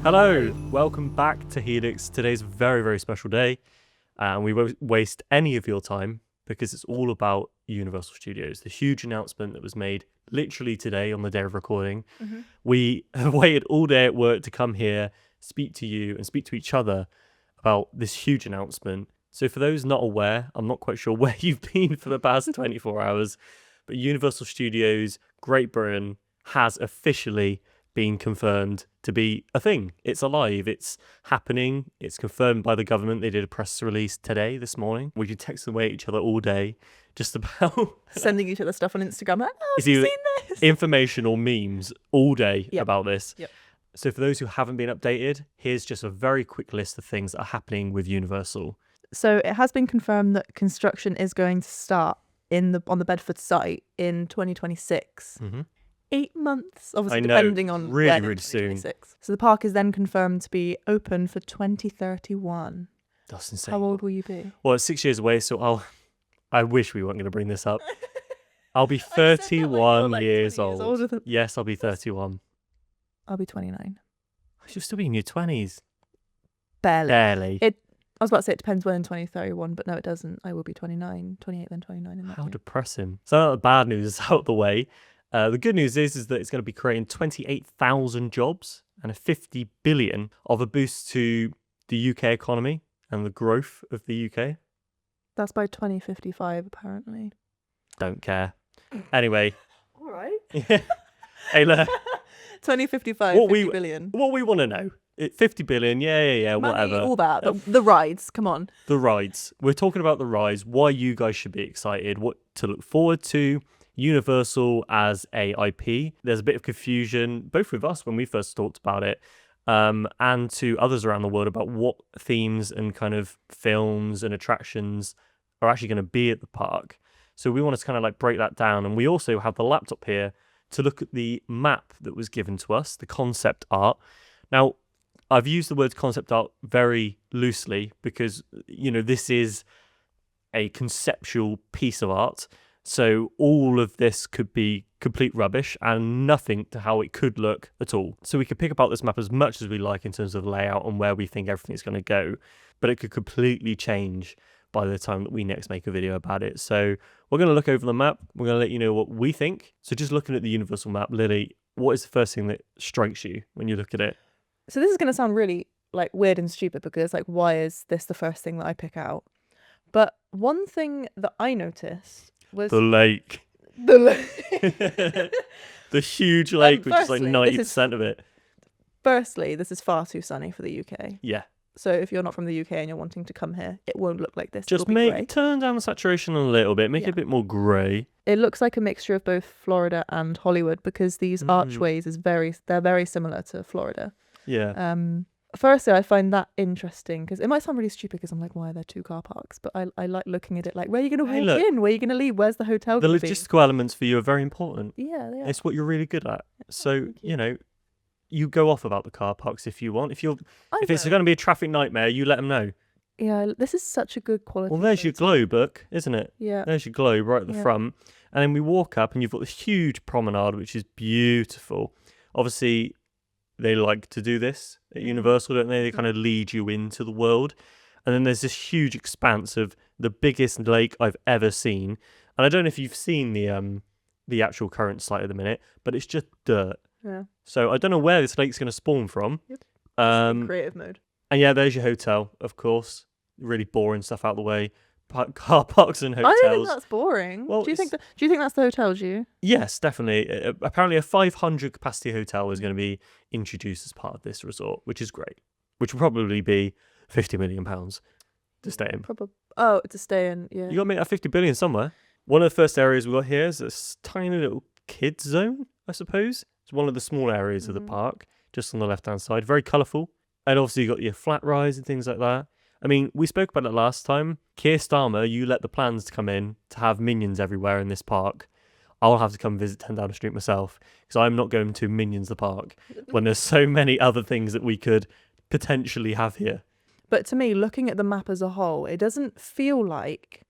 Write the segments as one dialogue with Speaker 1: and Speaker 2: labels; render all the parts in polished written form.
Speaker 1: Hello, welcome back to Helix. Today's a very, very special day, and we won't waste any of your time because it's all about Universal Studios. The huge announcement that was made literally today on the day of recording.
Speaker 2: Mm-hmm.
Speaker 1: We have waited all day at work to come here, speak to you, and speak to each other about this huge announcement. So for those not aware, I'm not quite sure where you've been for the past 24 hours, but Universal Studios Great Britain has officially been confirmed to be a thing. It's alive. It's happening. It's confirmed by the government. They did a press release this morning. We could text away at each other all day just about
Speaker 2: sending each other stuff on Instagram. Like, oh,
Speaker 1: It's
Speaker 2: have you
Speaker 1: either
Speaker 2: seen this?
Speaker 1: information or memes all day
Speaker 2: Yep.
Speaker 1: about this.
Speaker 2: Yep.
Speaker 1: So for those who haven't been updated, here's just a very quick list of things that are happening with Universal.
Speaker 2: So it has been confirmed that construction is going to start on the Bedford site in 2026.
Speaker 1: Mm-hmm.
Speaker 2: 8 months, obviously,
Speaker 1: I know,
Speaker 2: depending on
Speaker 1: really,
Speaker 2: when in
Speaker 1: really soon.
Speaker 2: 2026. So the park is then confirmed to be open for 2031.
Speaker 1: That's insane.
Speaker 2: How old will you be?
Speaker 1: Well, it's 6 years away, so I wish we weren't going to bring this up. I'll be
Speaker 2: I said that like
Speaker 1: 31
Speaker 2: you're,
Speaker 1: years
Speaker 2: 20
Speaker 1: old.
Speaker 2: older than-
Speaker 1: Yes, I'll be 31.
Speaker 2: I'll be 29.
Speaker 1: You'll still be in your 20s.
Speaker 2: Barely.
Speaker 1: Barely.
Speaker 2: I was about to say it depends when in 2031, but no, it doesn't. I will be 29, 28, then 29 in that
Speaker 1: How
Speaker 2: year.
Speaker 1: depressing. So the bad news is out the way. The good news is that it's going to be creating 28,000 jobs and a 50 billion of a boost to the UK economy and the growth of the UK.
Speaker 2: That's by 2055, apparently.
Speaker 1: Don't care. Anyway.
Speaker 2: All right.
Speaker 1: Hey, look,
Speaker 2: 2055,
Speaker 1: What
Speaker 2: 50
Speaker 1: we-
Speaker 2: billion.
Speaker 1: what we want to know. 50 billion, yeah,
Speaker 2: Money,
Speaker 1: whatever.
Speaker 2: all that. The rides, come on.
Speaker 1: The rides. We're talking about the rides, why you guys should be excited, what to look forward to. Universal as a IP. There's a bit of confusion, both with us when we first talked about it, and to others around the world about what themes and kind of films and attractions are actually going to be at the park. So we want to kind of like break that down. And we also have the laptop here to look at the map that was given to us, the concept art. Now, I've used the word concept art very loosely because, this is a conceptual piece of art. So all of this could be complete rubbish and nothing to how it could look at all. So we could pick apart this map as much as we like in terms of layout and where we think everything's going to go, but it could completely change by the time that we next make a video about it. So we're going to look over the map. We're going to let you know what we think. So just looking at the Universal map, Lily, what is the first thing that strikes you when you look at it?
Speaker 2: So this is going to sound really like weird and stupid because like, why is this the first thing that I pick out? But one thing that I noticed was
Speaker 1: The lake.
Speaker 2: the
Speaker 1: The huge lake, which is like
Speaker 2: firstly,
Speaker 1: 90% of it.
Speaker 2: Firstly, this is far too sunny for the UK.
Speaker 1: Yeah.
Speaker 2: So if you're not from the UK and you're wanting to come here, it won't look like this.
Speaker 1: Just
Speaker 2: It'll be grey.
Speaker 1: turn down the saturation a little bit, make it
Speaker 2: Yeah.
Speaker 1: a bit more grey.
Speaker 2: It looks like a mixture of both Florida and Hollywood because these archways they're very similar to Florida.
Speaker 1: Yeah.
Speaker 2: Firstly, I find that interesting because it might sound really stupid because I'm like, why are there two car parks? But I like looking at it like, where are you going to
Speaker 1: Hey,
Speaker 2: walk
Speaker 1: look.
Speaker 2: in? Where are you going to leave? Where's the hotel
Speaker 1: The
Speaker 2: going to be?
Speaker 1: logistical elements for you are very important.
Speaker 2: Yeah, they are.
Speaker 1: It's what you're really good at. So,
Speaker 2: thank you.
Speaker 1: you go off about the car parks if you want. If it's
Speaker 2: will.
Speaker 1: going to be a traffic nightmare, you let them know.
Speaker 2: Yeah, this is such a good quality.
Speaker 1: Well, there's your
Speaker 2: photo.
Speaker 1: glow book, isn't it?
Speaker 2: Yeah.
Speaker 1: There's your globe right at the
Speaker 2: Yeah.
Speaker 1: front. And then we walk up and you've got this huge promenade, which is beautiful. Obviously, they like to do this at Universal, don't they? They kind of lead you into the world. And then there's this huge expanse of the biggest lake I've ever seen. And I don't know if you've seen the actual current site at the minute, but it's just dirt.
Speaker 2: Yeah.
Speaker 1: So I don't know where this lake's going to spawn from.
Speaker 2: Yep.
Speaker 1: Um,
Speaker 2: Creative mode.
Speaker 1: and yeah, there's your hotel, of course. Really boring stuff out the way. Car parks and hotels.
Speaker 2: I don't think that's boring.
Speaker 1: Well,
Speaker 2: do you think that's the hotel? Do you?
Speaker 1: Yes, definitely. Apparently, a 500 capacity hotel is going to be introduced as part of this resort, which is great. Which will probably be £50 million to stay in.
Speaker 2: Probably. Oh, to stay in. Yeah.
Speaker 1: You got to make that 50 billion somewhere. One of the first areas we got here is this tiny little kids zone, I suppose. It's one of the small areas of the park, just on the left-hand side. Very colourful. And obviously, you got your flat rides and things like that. I mean, we spoke about it last time. Keir Starmer, you let the plans to come in to have Minions everywhere in this park. I'll have to come visit 10 Downing Street myself because I'm not going to Minions the park when there's so many other things that we could potentially have here.
Speaker 2: But to me, looking at the map as a whole, it doesn't feel like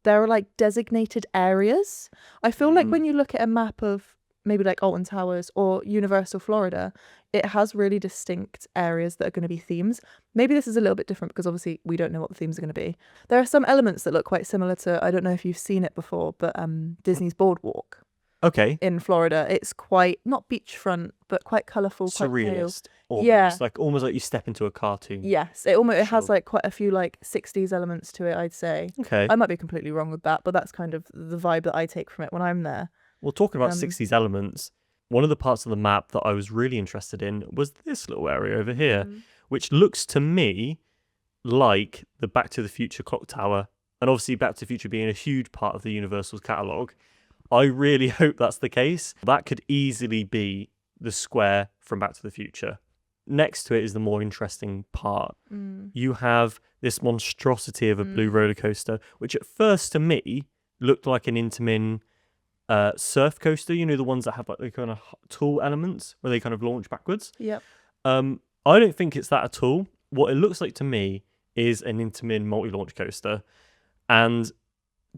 Speaker 2: there are like designated areas. I feel like when you look at a map of maybe like Alton Towers or Universal Florida, it has really distinct areas that are going to be themes. Maybe this is a little bit different because obviously we don't know what the themes are going to be. There are some elements that look quite similar to, I don't know if you've seen it before, but Disney's Boardwalk
Speaker 1: Okay.
Speaker 2: in Florida. It's quite, not beachfront, but quite colourful, quite pale.
Speaker 1: Surrealist. Almost.
Speaker 2: Yeah.
Speaker 1: Almost like you step into a cartoon.
Speaker 2: Yes, it has
Speaker 1: Sure.
Speaker 2: like quite a few like 60s elements to it, I'd say.
Speaker 1: Okay.
Speaker 2: I might be completely wrong with that, but that's kind of the vibe that I take from it when I'm there.
Speaker 1: Well, talking about 60s elements, one of the parts of the map that I was really interested in was this little area over here, which looks to me like the Back to the Future clock tower. And obviously Back to the Future being a huge part of the Universal's catalogue, I really hope that's the case. That could easily be the square from Back to the Future. Next to it is the more interesting part. You have this monstrosity of a blue roller coaster, which at first to me looked like an Intamin surf coaster. You know, the ones that have like the kind of tall elements where they kind of launch backwards.
Speaker 2: Yep.
Speaker 1: I don't think it's that at all. What it looks like to me is an Intamin multi-launch coaster, and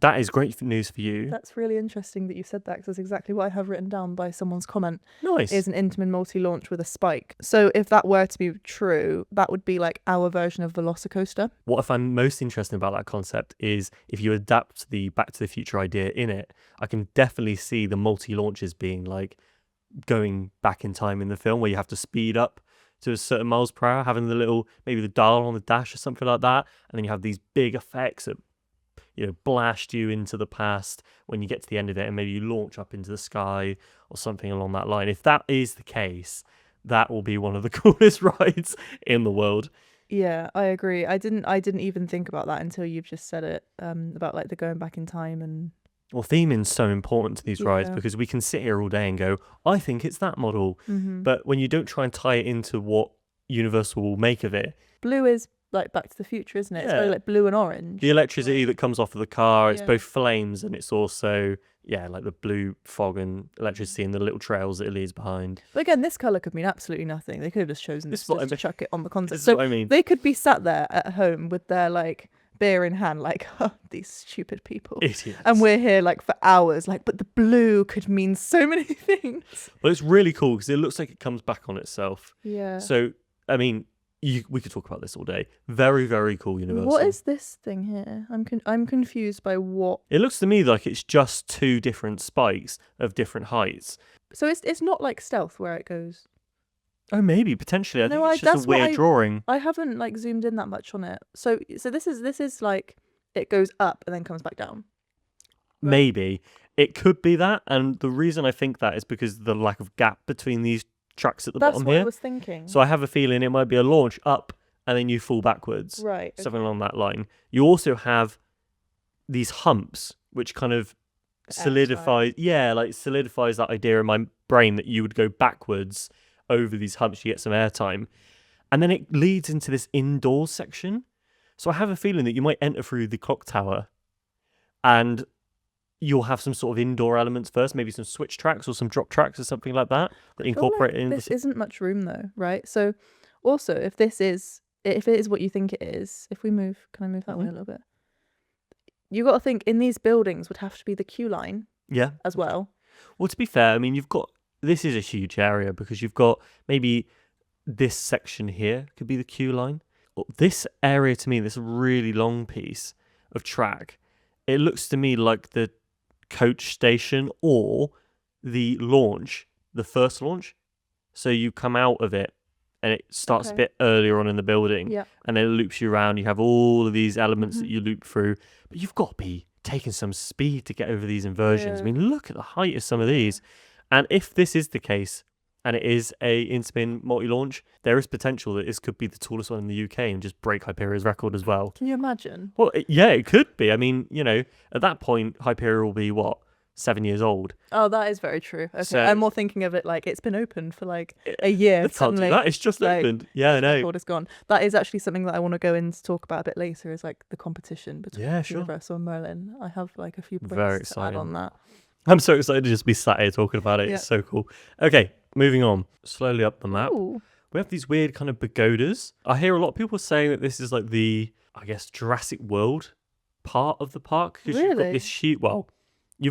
Speaker 1: that is great news for you.
Speaker 2: That's really interesting that you said that, because that's exactly what I have written down by someone's comment.
Speaker 1: Nice.
Speaker 2: Is an Intamin multi-launch with a spike. So if that were to be true, that would be like our version of Velocicoaster.
Speaker 1: What I find most interesting about that concept is if you adapt the Back to the Future idea in it, I can definitely see the multi-launches being like going back in time in the film, where you have to speed up to a certain miles per hour, having the little, maybe the dial on the dash or something like that, and then you have these big effects that, you know, blast you into the past when you get to the end of it, and maybe you launch up into the sky or something along that line. If that is the case, that will be one of the coolest rides in the world.
Speaker 2: Yeah, I agree. I didn't even think about that until you've just said it, about like the going back in time. And
Speaker 1: Well, theming's so important to these rides
Speaker 2: Yeah.
Speaker 1: because we can sit here all day and go, I think it's that model. But when you don't try and tie it into what Universal will make of it,
Speaker 2: blue is like Back to the Future, isn't it? It's very
Speaker 1: Yeah.
Speaker 2: like blue and orange.
Speaker 1: the electricity that comes off of the car, it's
Speaker 2: Yeah.
Speaker 1: both flames and it's also, like the blue fog and electricity and the little trails that it leaves behind.
Speaker 2: But again, this colour could mean absolutely nothing. They could have just chosen
Speaker 1: This
Speaker 2: this
Speaker 1: is what
Speaker 2: just
Speaker 1: I
Speaker 2: to chuck it on the concept.
Speaker 1: This is
Speaker 2: So
Speaker 1: what I mean.
Speaker 2: they could be sat there at home with their like beer in hand, like, oh, these stupid people.
Speaker 1: Idiots.
Speaker 2: And we're here like for hours, like, but the blue could mean so many things.
Speaker 1: Well, it's really cool because it looks like it comes back on itself.
Speaker 2: Yeah.
Speaker 1: So, I mean, we could talk about this all day. Very, very cool Universal.
Speaker 2: What is this thing here? I'm confused by what.
Speaker 1: It looks to me like it's just two different spikes of different heights.
Speaker 2: So it's not like Stealth where it goes.
Speaker 1: Oh, maybe potentially. I
Speaker 2: No,
Speaker 1: think it's
Speaker 2: that's
Speaker 1: just a
Speaker 2: what
Speaker 1: weird drawing.
Speaker 2: I haven't like zoomed in that much on it. So this is like it goes up and then comes back down. Right.
Speaker 1: Maybe it could be that, and the reason I think that is because the lack of gap between these tracks at the
Speaker 2: That's
Speaker 1: bottom
Speaker 2: what
Speaker 1: here.
Speaker 2: I was thinking.
Speaker 1: So I have a feeling it might be a launch up and then you fall backwards,
Speaker 2: Right.
Speaker 1: something along that line. You also have these humps, which kind of solidifies that idea in my brain that you would go backwards over these humps to get some airtime. And then it leads into this indoors section. So I have a feeling that you might enter through the clock tower and you'll have some sort of indoor elements first, maybe some switch tracks or some drop tracks or something like that that incorporate it in.
Speaker 2: This isn't much room though, right? So also if it is what you think it is, if we move, can I move that way a little bit? You got to think in these buildings would have to be the queue line
Speaker 1: Yeah.
Speaker 2: as well.
Speaker 1: Well, to be fair, I mean, this is a huge area because you've got maybe this section here could be the queue line. This area to me, this really long piece of track, it looks to me like the coach station or the launch, the first launch. So you come out of it and it starts a bit earlier on in the building,
Speaker 2: Yeah.
Speaker 1: and then it loops you around. You have all of these elements that you loop through, but you've got to be taking some speed to get over these inversions. I mean, look at the height of some of these. And if this is the case, and it is a Intamin multi-launch, there is potential that this could be the tallest one in the UK and just break Hyperia's record as well.
Speaker 2: Can you imagine?
Speaker 1: Well, it could be. I mean, at that point, Hyperia will be, 7 years old?
Speaker 2: Oh, that is very true. Okay,
Speaker 1: So-
Speaker 2: I'm more thinking of it like it's been open for like a year.
Speaker 1: Can't do
Speaker 2: Suddenly,
Speaker 1: that. It's just
Speaker 2: like,
Speaker 1: opened. Yeah, I know.
Speaker 2: record is gone. That is actually something that I want to go in to talk about a bit later. Is like the competition between
Speaker 1: Yeah, sure.
Speaker 2: Universal and Merlin. I have like a few points
Speaker 1: Very
Speaker 2: to add
Speaker 1: exciting.
Speaker 2: on that.
Speaker 1: I'm so excited to just be sat here talking about it.
Speaker 2: Yeah.
Speaker 1: It's so cool. Okay, moving on. Slowly up the map.
Speaker 2: Ooh.
Speaker 1: We have these weird kind of pagodas. I hear a lot of people saying that this is like the, I guess, Jurassic World part of the park. 'Cause you've got
Speaker 2: Really?
Speaker 1: this you've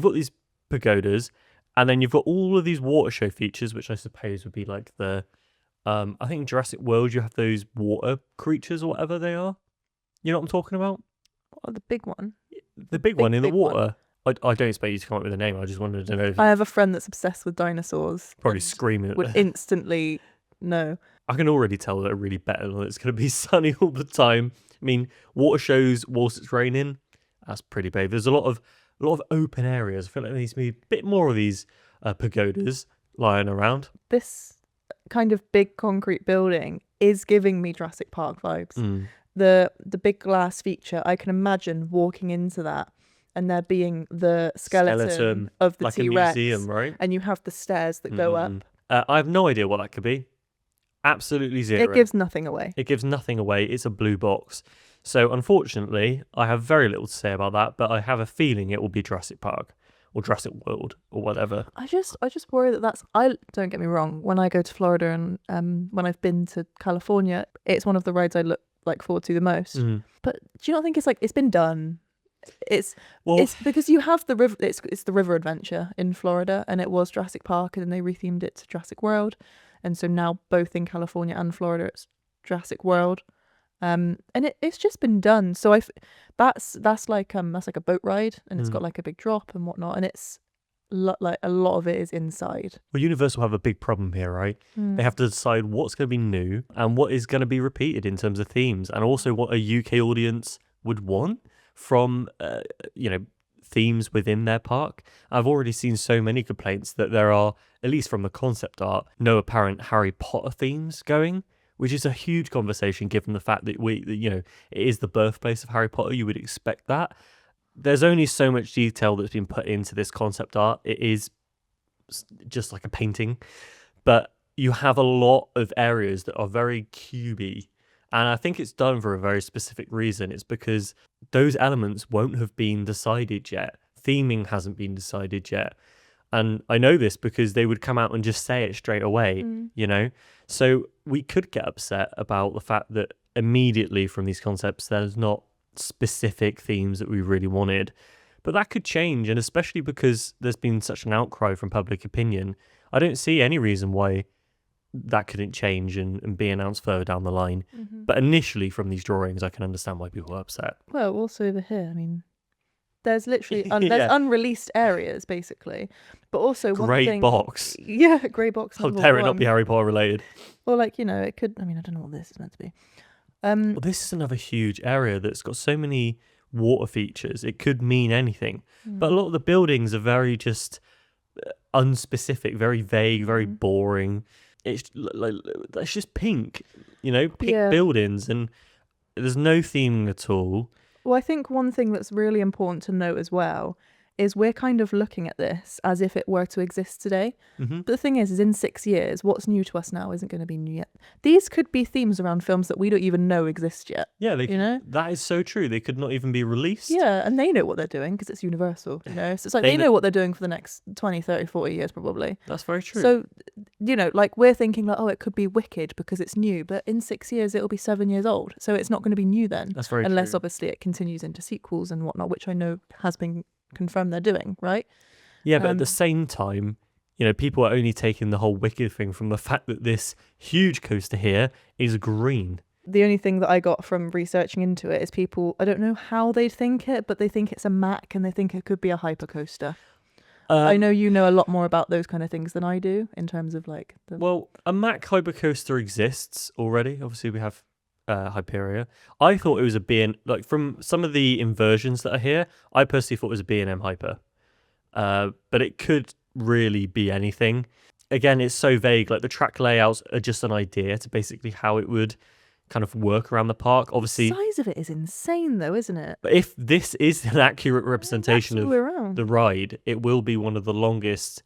Speaker 1: got these pagodas, And then you've got all of these water show features, which I suppose would be like the, I think in Jurassic World you have those water creatures or whatever they are. You know what I'm talking about?
Speaker 2: Oh, the big one.
Speaker 1: The big one in the
Speaker 2: big one.
Speaker 1: water. I don't expect you to come up with a name. I just wanted to know if
Speaker 2: I have a friend that's obsessed with dinosaurs.
Speaker 1: probably
Speaker 2: and
Speaker 1: screaming at
Speaker 2: would instantly know.
Speaker 1: I can already tell that I really bet on it's going to be sunny all the time. I mean, water shows whilst it's raining, that's pretty big. There's a lot of open areas. I feel like there needs to be a bit more of these pagodas lying around.
Speaker 2: This kind of big concrete building is giving me Jurassic Park vibes.
Speaker 1: Mm.
Speaker 2: The big glass feature, I can imagine walking into that and there being the skeleton of the
Speaker 1: like
Speaker 2: T-Rex,
Speaker 1: a museum, right?
Speaker 2: and you have the stairs that go up.
Speaker 1: I have no idea what that could be. Absolutely zero.
Speaker 2: It gives nothing away.
Speaker 1: It gives nothing away. It's a blue box. So unfortunately, I have very little to say about that, but I have a feeling it will be Jurassic Park or Jurassic World or whatever.
Speaker 2: I just worry that that's. I don't get me wrong. When I go to Florida and when I've been to California, it's one of the rides I look forward to the most. But do you not think it's been done? It's because you have the river. It's the river adventure in Florida, and it was Jurassic Park, and then they rethemed it to Jurassic World, and so now both in California and Florida it's Jurassic World, and it's just been done. So that's like a boat ride, and it's got like a big drop and whatnot, and it's like a lot of it is inside.
Speaker 1: Well, Universal have a big problem here, right? They have to decide what's going to be new and what is going to be repeated in terms of themes, and also what a UK audience would want from themes within their park. I've already seen so many complaints that there are, at least from the concept art, no apparent Harry Potter themes going, which is a huge conversation given the fact that it is the birthplace of Harry Potter. You would expect that. There's only so much detail that's been put into this concept art. It is just like a painting, but you have a lot of areas that are very cubey. And I think it's done for a very specific reason. It's because those elements won't have been decided yet. Theming hasn't been decided yet. And I know this because they would come out and just say it straight away, So we could get upset about the fact that immediately from these concepts, there's not specific themes that we really wanted. But that could change. And especially because there's been such an outcry from public opinion, I don't see any reason why that couldn't change and be announced further down the line. But initially from these drawings, I can understand why people are upset.
Speaker 2: Well, also over here, I mean, there's literally there's unreleased areas basically, but also
Speaker 1: grey box.
Speaker 2: Yeah, grey box.
Speaker 1: How dare it not be Harry Potter related?
Speaker 2: Or it could. I mean, I don't know what this is meant to be.
Speaker 1: Well, this is another huge area that's got so many water features. It could mean anything, but a lot of the buildings are very just unspecific, very vague, very boring. It's just pink, pink buildings, and there's no theming at all.
Speaker 2: Well, I think one thing that's really important to note as well is we're kind of looking at this as if it were to exist today. But the thing is in 6 years, what's new to us now isn't going to be new yet. These could be themes around films that we don't even know exist yet.
Speaker 1: Yeah, that is so true. They could not even be released.
Speaker 2: Yeah, and they know what they're doing because it's Universal, So it's like they know what they're doing for the next 20, 30, 40 years probably.
Speaker 1: That's very true.
Speaker 2: So, we're thinking it could be Wicked because it's new, but in 6 years it'll be 7 years old. So it's not going to be new then.
Speaker 1: That's very
Speaker 2: unless
Speaker 1: true.
Speaker 2: Obviously it continues into sequels and whatnot, which I know has been confirmed they're doing, right?
Speaker 1: Yeah, but at the same time, people are only taking the whole Wicked thing from the fact that this huge coaster here is green.
Speaker 2: The only thing that I got from researching into it is people, I don't know how they think it, but they think it's a Mack and they think it could be a hypercoaster. I know you know a lot more about those kind of things than I do in terms of
Speaker 1: Well, a Mack hypercoaster exists already. Obviously, we have Hyperia. I thought it was a B&M, from some of the inversions that are here, I personally thought it was a B&M Hyper. But it could really be anything. Again, it's so vague. The track layouts are just an idea to basically how it would kind of work around the park. Obviously,
Speaker 2: the size of it is insane though, isn't it?
Speaker 1: But if this is an accurate representation of the ride, it will be one of the longest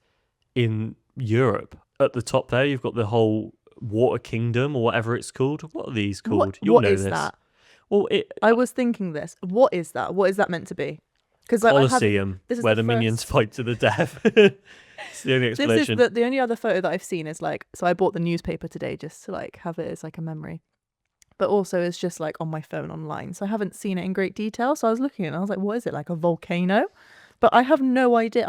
Speaker 1: in Europe. At the top there, you've got the whole Water Kingdom or whatever it's called. What are these called?
Speaker 2: You'll know this. What is that?
Speaker 1: Well,
Speaker 2: I was thinking this. What is that? What is that meant to be?
Speaker 1: Because Colosseum, where the minions fight to the death. It's the only explanation.
Speaker 2: This is the only other photo that I've seen is so I bought the newspaper today just to have it as a memory. But also it's just on my phone online. So I haven't seen it in great detail. So I was looking at it and I was like, what is it? Like a volcano? But I have no idea.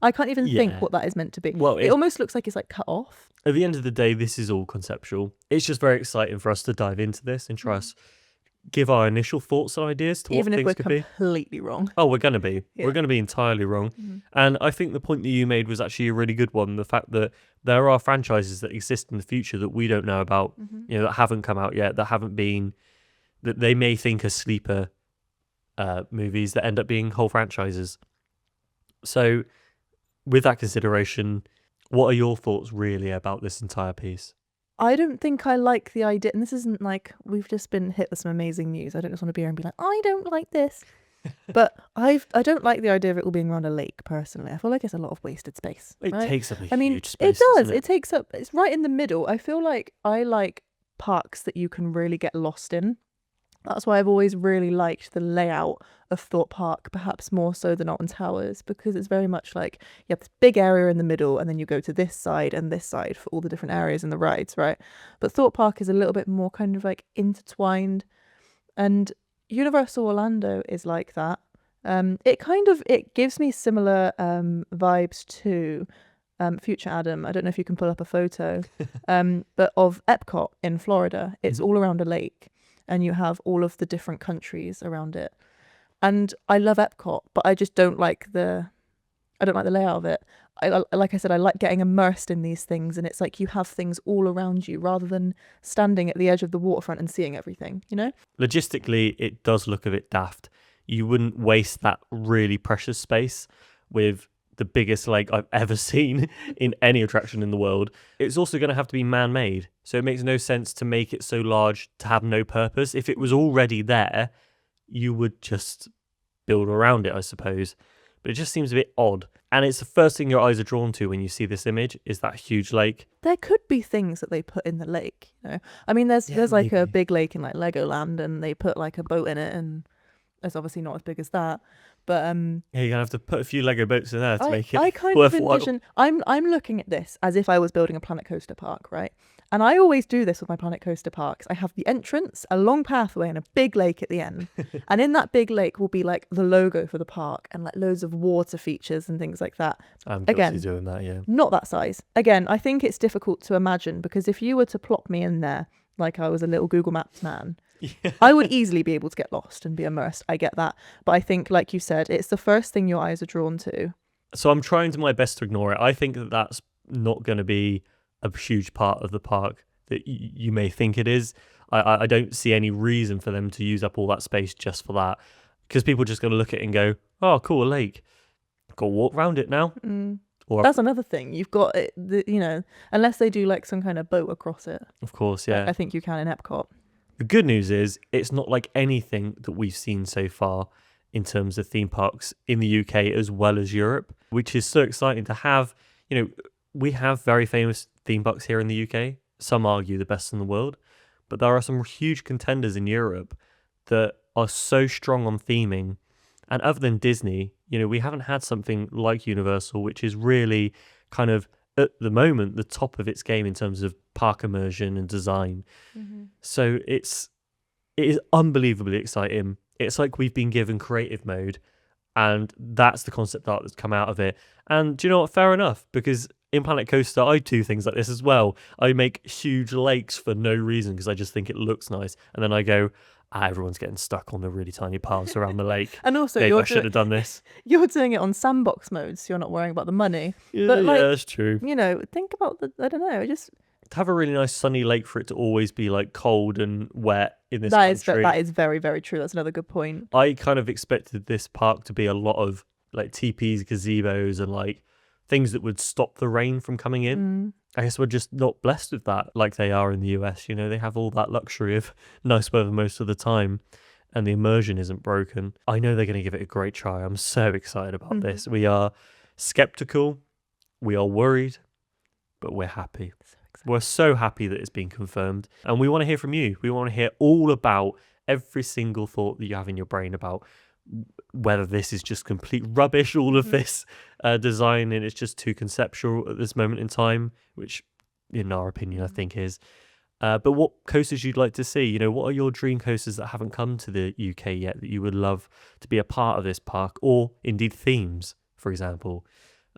Speaker 2: I can't even think
Speaker 1: Yeah.
Speaker 2: what that is meant to be.
Speaker 1: Well,
Speaker 2: It almost looks like it's like cut off.
Speaker 1: at the end of the day, this is all conceptual. It's just very exciting for us to dive into this and try us give our initial thoughts and ideas to
Speaker 2: Even
Speaker 1: what
Speaker 2: if we're
Speaker 1: things could be.
Speaker 2: completely wrong.
Speaker 1: Oh, we're going to be.
Speaker 2: Yeah.
Speaker 1: We're going to be entirely wrong.
Speaker 2: Mm-hmm.
Speaker 1: And I think the point that you made was actually a really good one. The fact that there are franchises that exist in the future that we don't know about, that haven't come out yet, that haven't been, that they may think are sleeper movies that end up being whole franchises. So with that consideration, what are your thoughts really about this entire piece?
Speaker 2: I don't think I like the idea, and this isn't like we've just been hit with some amazing news. I don't just want to be here and be like, I don't like this. But I don't like the idea of it all being around a lake, personally. I feel like it's a lot of wasted space.
Speaker 1: It
Speaker 2: right?
Speaker 1: takes up a
Speaker 2: I mean,
Speaker 1: huge space.
Speaker 2: it does.
Speaker 1: doesn't
Speaker 2: It takes up, it's right in the middle. I feel like I like parks that you can really get lost in. That's why I've always really liked the layout of Thorpe Park, perhaps more so than Alton Towers, because it's very much like you have this big area in the middle and then you go to this side and this side for all the different areas and the rides, right? But Thorpe Park is a little bit more kind of like intertwined, and Universal Orlando is like that. It gives me similar vibes to Future Adam. I don't know if you can pull up a photo, but of Epcot in Florida. It's all around a lake. And you have all of the different countries around it. And I love Epcot, but I just don't like the layout of it. Like I said, I like getting immersed in these things, and it's like you have things all around you rather than standing at the edge of the waterfront and seeing everything, you know?
Speaker 1: Logistically, it does look a bit daft. You wouldn't waste that really precious space with the biggest lake I've ever seen in any attraction in the world. It's also going to have to be man-made, so it makes no sense to make it so large to have no purpose. If it was already there, you would just build around it, I suppose. But it just seems a bit odd. And it's the first thing your eyes are drawn to when you see this image is that huge lake.
Speaker 2: There could be things that they put in the lake, you know? I mean, there's like a
Speaker 1: maybe.
Speaker 2: big lake in like Legoland, and they put like a boat in it, and it's obviously not as big as that. But
Speaker 1: Yeah, you're gonna have to put a few Lego boats in there to make it
Speaker 2: I kind of
Speaker 1: worthwhile.
Speaker 2: envision I'm looking at this as if I was building a Planet Coaster park, right? And I always do this with my Planet Coaster parks. I have the entrance, a long pathway, and a big lake at the end. And in that big lake will be like the logo for the park and like loads of water features and things like that.
Speaker 1: I'm guilty
Speaker 2: Again,
Speaker 1: doing that, yeah.
Speaker 2: Not that size. Again, I think it's difficult to imagine, because if you were to plop me in there like I was a little Google Maps man, I would easily be able to get lost and be immersed. I get that. But I think, like you said, it's the first thing your eyes are drawn to.
Speaker 1: So I'm trying to my best to ignore it. I think that that's not going to be a huge part of the park that you may think it is. I don't see any reason for them to use up all that space just for that, because people are just going to look at it and go, oh, cool, a lake. Got to walk around it now. Or
Speaker 2: That's another thing. You've got it, unless they do like some kind of boat across it.
Speaker 1: Of course, yeah.
Speaker 2: I think you can in Epcot.
Speaker 1: The good news is it's not like anything that we've seen so far in terms of theme parks in the UK as well as Europe, which is so exciting to have. We have very famous theme parks here in the UK. Some argue the best in the world, but there are some huge contenders in Europe that are so strong on theming. And other than Disney, we haven't had something like Universal, which is really kind of at the moment the top of its game in terms of park immersion and design. So it is unbelievably exciting. It's like we've been given creative mode, and that's the concept art that's come out of it. And do you know what? Fair enough, because in Planet Coaster, I do things like this as well. I make huge lakes for no reason because I just think it looks nice. And then I go, everyone's getting stuck on the really tiny paths around the lake.
Speaker 2: And also,
Speaker 1: Maybe I should have done this.
Speaker 2: You're doing it on sandbox mode, so you're not worrying about the money.
Speaker 1: Yeah,
Speaker 2: But like,
Speaker 1: that's true.
Speaker 2: Think about I don't know, just
Speaker 1: To have a really nice sunny lake for it to always be like cold and wet in this
Speaker 2: that
Speaker 1: country.
Speaker 2: is very, very true. That's another good point.
Speaker 1: I kind of expected this park to be a lot of like teepees, gazebos, and like things that would stop the rain from coming in. I guess we're just not blessed with that like they are in the US. They have all that luxury of nice weather most of the time, and the immersion isn't broken. I know they're going to give it a great try. I'm so excited about this. We are skeptical, we are worried, but we're happy. We're so happy that it's been confirmed, and we want to hear from you. We want to hear all about every single thought that you have in your brain about whether this is just complete rubbish, all of this design, and it's just too conceptual at this moment in time, which in our opinion I think is. But what coasters you'd like to see? What are your dream coasters that haven't come to the UK yet that you would love to be a part of this park, or indeed themes, for example?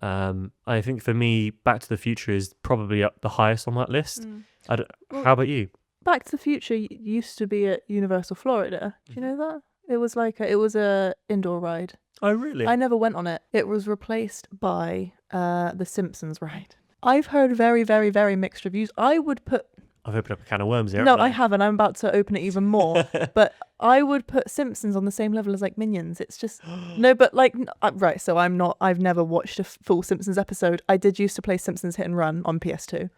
Speaker 1: I think for me, Back to the Future is probably up the highest on that list.
Speaker 2: Well,
Speaker 1: How about you?
Speaker 2: Back to the Future used to be at Universal Florida. Do you know that? It was it was a indoor ride.
Speaker 1: Oh, really?
Speaker 2: I never went on it. It was replaced by the Simpsons ride. I've heard very, very, very mixed reviews.
Speaker 1: I've opened up a can of worms here.
Speaker 2: No, I haven't. I'm about to open it even more. But I would put Simpsons on the same level as like Minions. It's just no, but like right. So I've never watched a full Simpsons episode. I did used to play Simpsons Hit and Run on PS2.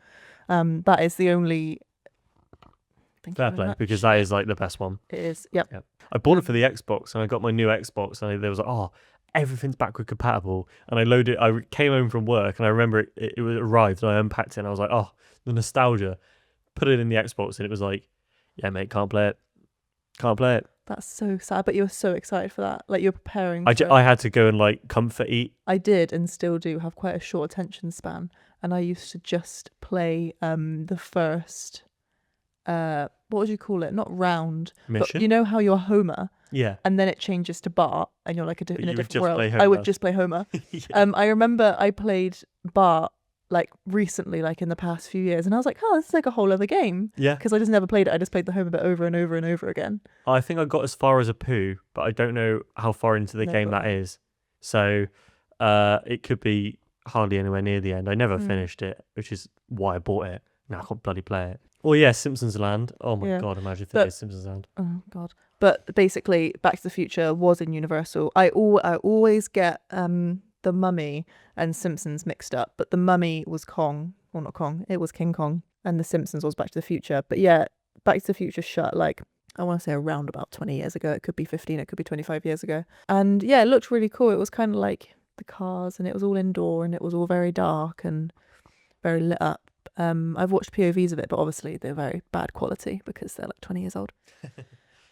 Speaker 2: That is the only.
Speaker 1: Fair play, because that is like the best one.
Speaker 2: It is. Yep.
Speaker 1: I bought it for the Xbox, and I got my new Xbox, and there was like, oh, everything's backward compatible. And I loaded. I came home from work, and I remember it arrived, and I unpacked it, and I was like, oh, the nostalgia. Put it in the Xbox, and it was like, yeah, mate, can't play it.
Speaker 2: That's so sad, but you were so excited for that. Like you're preparing.
Speaker 1: I had to go and like comfort eat.
Speaker 2: I did and still do have quite a short attention span, and I used to just play the first. What would you call it? Not round
Speaker 1: Mission.
Speaker 2: But you know how you're Homer,
Speaker 1: Yeah,
Speaker 2: and then it changes to Bart, and you're like in a different world.
Speaker 1: Play
Speaker 2: I would just play Homer.
Speaker 1: Yeah.
Speaker 2: I remember I played Bart like recently, like in the past few years, and I was like, oh, this is like a whole other game.
Speaker 1: Yeah,
Speaker 2: because I just never played it. I just played the Homer bit over and over and over again.
Speaker 1: I think I got as far as a poo, but I don't know how far into the game that is. So, it could be hardly anywhere near the end. I never finished it, which is why I bought it. Now I can't bloody play it. Well, yeah, Simpsons Land. Oh my god, imagine if it is Simpsons Land.
Speaker 2: Oh god. But basically, Back to the Future was in Universal. I always get the Mummy and Simpsons mixed up, but the Mummy was Kong. Well, not Kong. It was King Kong, and the Simpsons was Back to the Future. But yeah, Back to the Future shut like I want to say around about 20 years ago. It could be 15. It could be 25 years ago. And yeah, it looked really cool. It was kind of like the cars, and it was all indoor, and it was all very dark and very lit up. I've watched POVs of it, but obviously they're very bad quality because they're like 20 years old.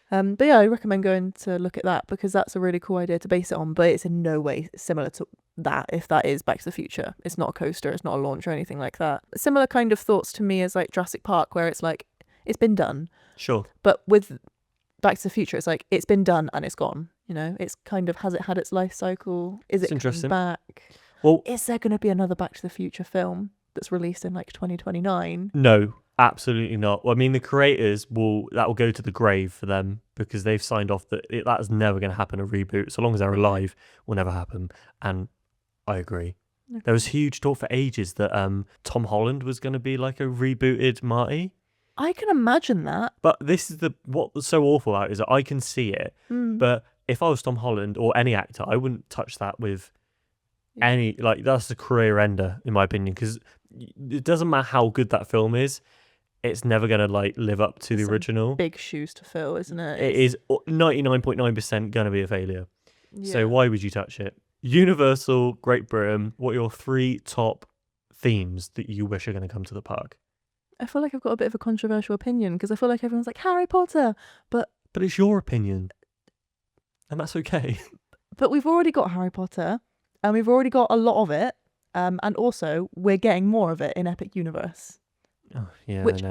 Speaker 2: But yeah, I recommend going to look at that because that's a really cool idea to base it on, but it's in no way similar to that, if that is Back to the Future. It's not a coaster, it's not a launch or anything like that. Similar kind of thoughts to me as like Jurassic Park, where it's like, it's been done.
Speaker 1: Sure.
Speaker 2: But with Back to the Future, it's like, it's been done and it's gone. You know, it's kind of, has it had its life cycle? Is it coming back?
Speaker 1: Well,
Speaker 2: is there going to be another Back to the Future film that's released in like 2029?
Speaker 1: No, absolutely not. Well, I mean, the creators will go to the grave for them because they've signed off that that's never going to happen. A reboot, so long as they're alive, will never happen. And I agree. Okay. There was huge talk for ages that Tom Holland was going to be like a rebooted Marty.
Speaker 2: I can imagine that.
Speaker 1: But this is what's so awful about it is that I can see it. But if I was Tom Holland or any actor, I wouldn't touch that with any, like, that's a career ender in my opinion, because it doesn't matter how good that film is, it's never going to like live up to the original.
Speaker 2: Big shoes to fill, isn't it?
Speaker 1: It is 99.9% going to be a failure. So why would you touch it? Universal, Great Britain, what are your 3 top themes that you wish are going to come to the park?
Speaker 2: I feel like I've got a bit of a controversial opinion because I feel like everyone's like Harry Potter, but
Speaker 1: it's your opinion, and that's okay.
Speaker 2: But we've already got Harry Potter, and we've already got a lot of it, and also we're getting more of it in Epic Universe.
Speaker 1: Oh, yeah.
Speaker 2: Which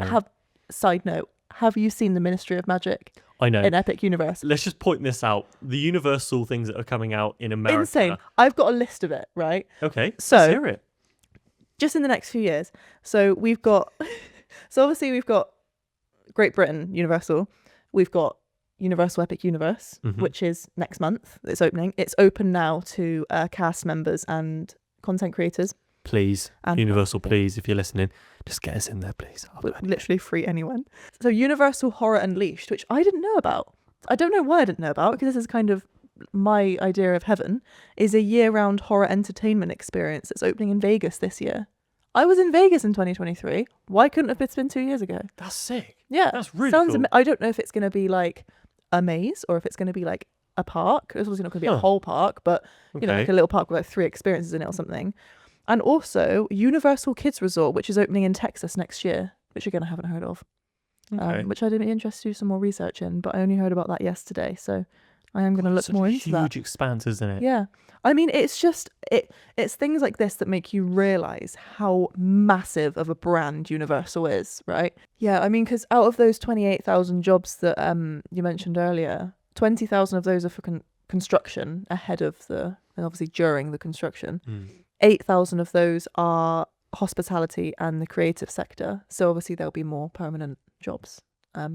Speaker 2: side note, have you seen the Ministry of Magic?
Speaker 1: I know.
Speaker 2: In Epic Universe.
Speaker 1: Let's just point this out. The Universal things that are coming out in America.
Speaker 2: Insane. I've got a list of it, right?
Speaker 1: Okay.
Speaker 2: So
Speaker 1: let's hear it.
Speaker 2: Just in the next few years. So we've got, so obviously we've got Great Britain Universal. We've got Universal Epic Universe, which is next month. It's opening. It's open now to cast members and content creators.
Speaker 1: Please, and Universal, please, if you're listening, just get us in there, please.
Speaker 2: Literally free anyone. So Universal Horror Unleashed, which I didn't know about. I don't know why I didn't know about, because this is kind of my idea of heaven, is a year-round horror entertainment experience that's opening in Vegas this year. I was in Vegas in 2023. Why couldn't it have been 2 years ago?
Speaker 1: That's sick.
Speaker 2: Yeah.
Speaker 1: That's really cool.
Speaker 2: I don't know if it's going to be like a maze or if it's going to be like a park. It's obviously not going to be a whole park, but you know, like a little park with like 3 experiences in it or something. And also Universal Kids Resort, which is opening in Texas next year, which again I haven't heard of, which I'd be interested to do some more research in, but I only heard about that yesterday, so I am going to look more into that.
Speaker 1: Huge expanse, isn't it?
Speaker 2: Yeah, I mean, it's just it's things like this that make you realise how massive of a brand Universal is, right? Yeah, I mean, because out of those 28,000 jobs that you mentioned earlier, 20,000 of those are for construction ahead of and obviously during the construction. 8,000 of those are hospitality and the creative sector. So obviously there'll be more permanent jobs,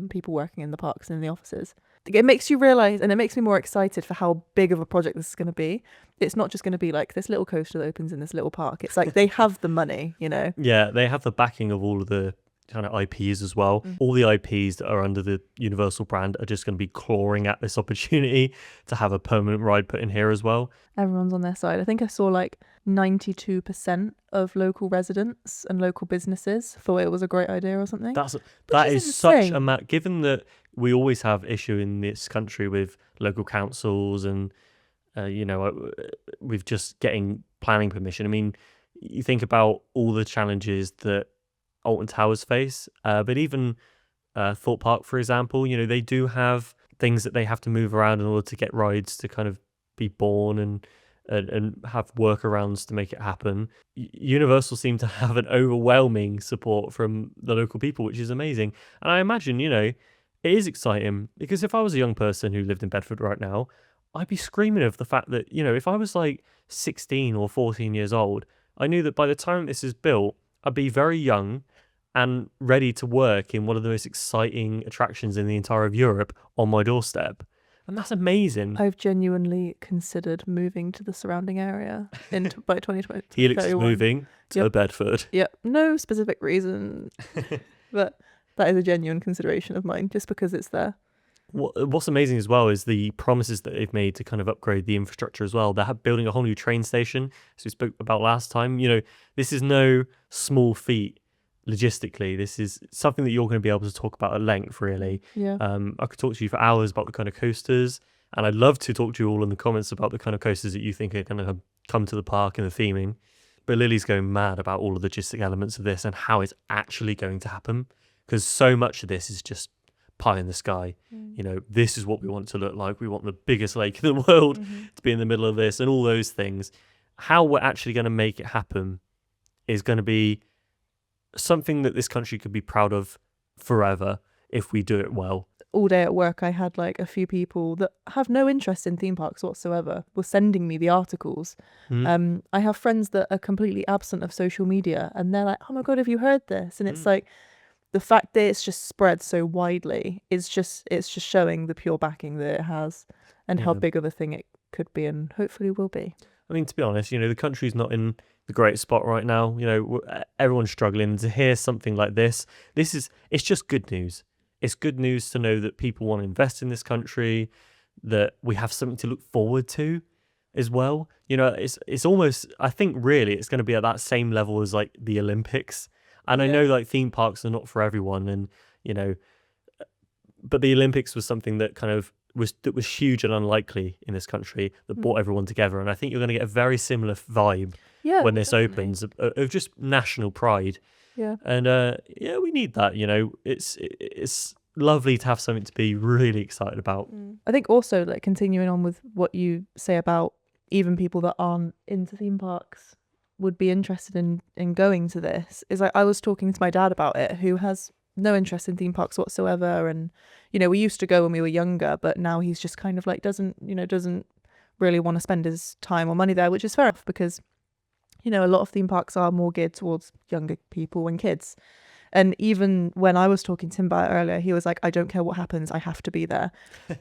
Speaker 2: people working in the parks and in the offices. It makes you realise, and it makes me more excited for how big of a project this is going to be. It's not just going to be like this little coaster that opens in this little park. It's like they have the money, you know?
Speaker 1: Yeah, they have the backing of all of the kind of IPs as well. All the IPs that are under the Universal brand are just going to be clawing at this opportunity to have a permanent ride put in here as well.
Speaker 2: Everyone's on their side. I think I saw like 92% of local residents and local businesses thought it was a great idea or something.
Speaker 1: That is such a given that we always have issue in this country with local councils and with just getting planning permission. I mean, you think about all the challenges that Alton Towers face, but even Thorpe Park, for example, they do have things that they have to move around in order to get rides to kind of be born and have workarounds to make it happen. Universal seem to have an overwhelming support from the local people, which is amazing. And I imagine, it is exciting because if I was a young person who lived in Bedford right now, I'd be screaming of the fact that, if I was like 16 or 14 years old, I knew that by the time this is built, I'd be very young and ready to work in one of the most exciting attractions in the entire of Europe on my doorstep. And that's amazing.
Speaker 2: I've genuinely considered moving to the surrounding area by 2020.
Speaker 1: Helix is moving to Bedford.
Speaker 2: Yep, no specific reason, but that is a genuine consideration of mine, just because it's there.
Speaker 1: What's amazing as well is the promises that they've made to kind of upgrade the infrastructure as well. They're building a whole new train station, as we spoke about last time. This is no small feat logistically. This is something that you're going to be able to talk about at length, really.
Speaker 2: Yeah.
Speaker 1: I could talk to you for hours about the kind of coasters, and I'd love to talk to you all in the comments about the kind of coasters that you think are going to come to the park and the theming. But Lily's going mad about all of the logistic elements of this and how it's actually going to happen, because so much of this is just pie in the sky. This is what we want it to look like. We want the biggest lake in the world to be in the middle of this and all those things. How we're actually going to make it happen is going to be something that this country could be proud of forever if we do it well.
Speaker 2: All day at work, I had like a few people that have no interest in theme parks whatsoever were sending me the articles. I have friends that are completely absent of social media, and they're like, oh my God, have you heard this? And it's like, the fact that it's just spread so widely is just showing the pure backing that it has and how big of a thing it could be and hopefully will be.
Speaker 1: I mean, to be honest, the country's not in the great spot right now. Everyone's struggling. To hear something like this, it's just good news. It's good news to know that people want to invest in this country, that we have something to look forward to as well. It's almost, I think really it's going to be at that same level as like the Olympics. And I know like theme parks are not for everyone, and but the Olympics was something that kind of was huge and unlikely in this country that brought everyone together. And I think you're going to get a very similar vibe when this opens of just national pride.
Speaker 2: Yeah.
Speaker 1: And we need that. It's lovely to have something to be really excited about.
Speaker 2: I think also like continuing on with what you say about even people that aren't into theme parks would be interested in going to this is like I was talking to my dad about it, who has no interest in theme parks whatsoever, and we used to go when we were younger, but now he's just kind of like doesn't really want to spend his time or money there, which is fair enough because a lot of theme parks are more geared towards younger people and kids. And even when I was talking to him about it earlier, he was like, I don't care what happens, I have to be there.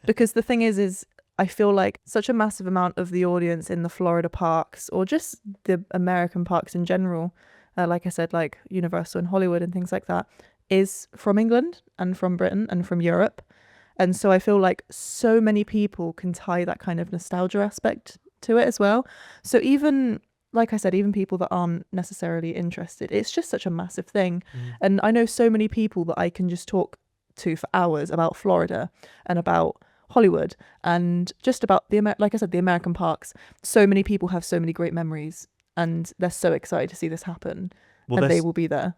Speaker 2: Because the thing is I feel like such a massive amount of the audience in the Florida parks, or just the American parks in general, like I said, like Universal and Hollywood and things like that, is from England and from Britain and from Europe. And so I feel like so many people can tie that kind of nostalgia aspect to it as well. So even, like I said, even people that aren't necessarily interested, it's just such a massive thing. And I know so many people that I can just talk to for hours about Florida and about Hollywood and just about like I said, the American parks. So many people have so many great memories, and they're so excited to see this happen. And they will be there,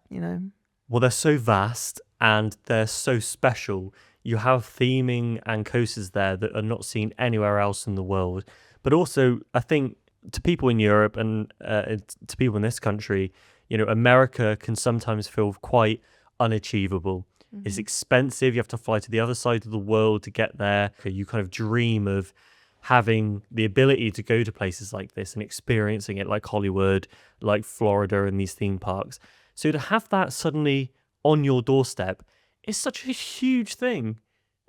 Speaker 1: Well, they're so vast and they're so special. You have theming and coasters there that are not seen anywhere else in the world. But also, I think to people in Europe and to people in this country, America can sometimes feel quite unachievable. It's expensive. You have to fly to the other side of the world to get there. You kind of dream of having the ability to go to places like this and experiencing it, like Hollywood, like Florida and these theme parks. So to have that suddenly on your doorstep is such a huge thing.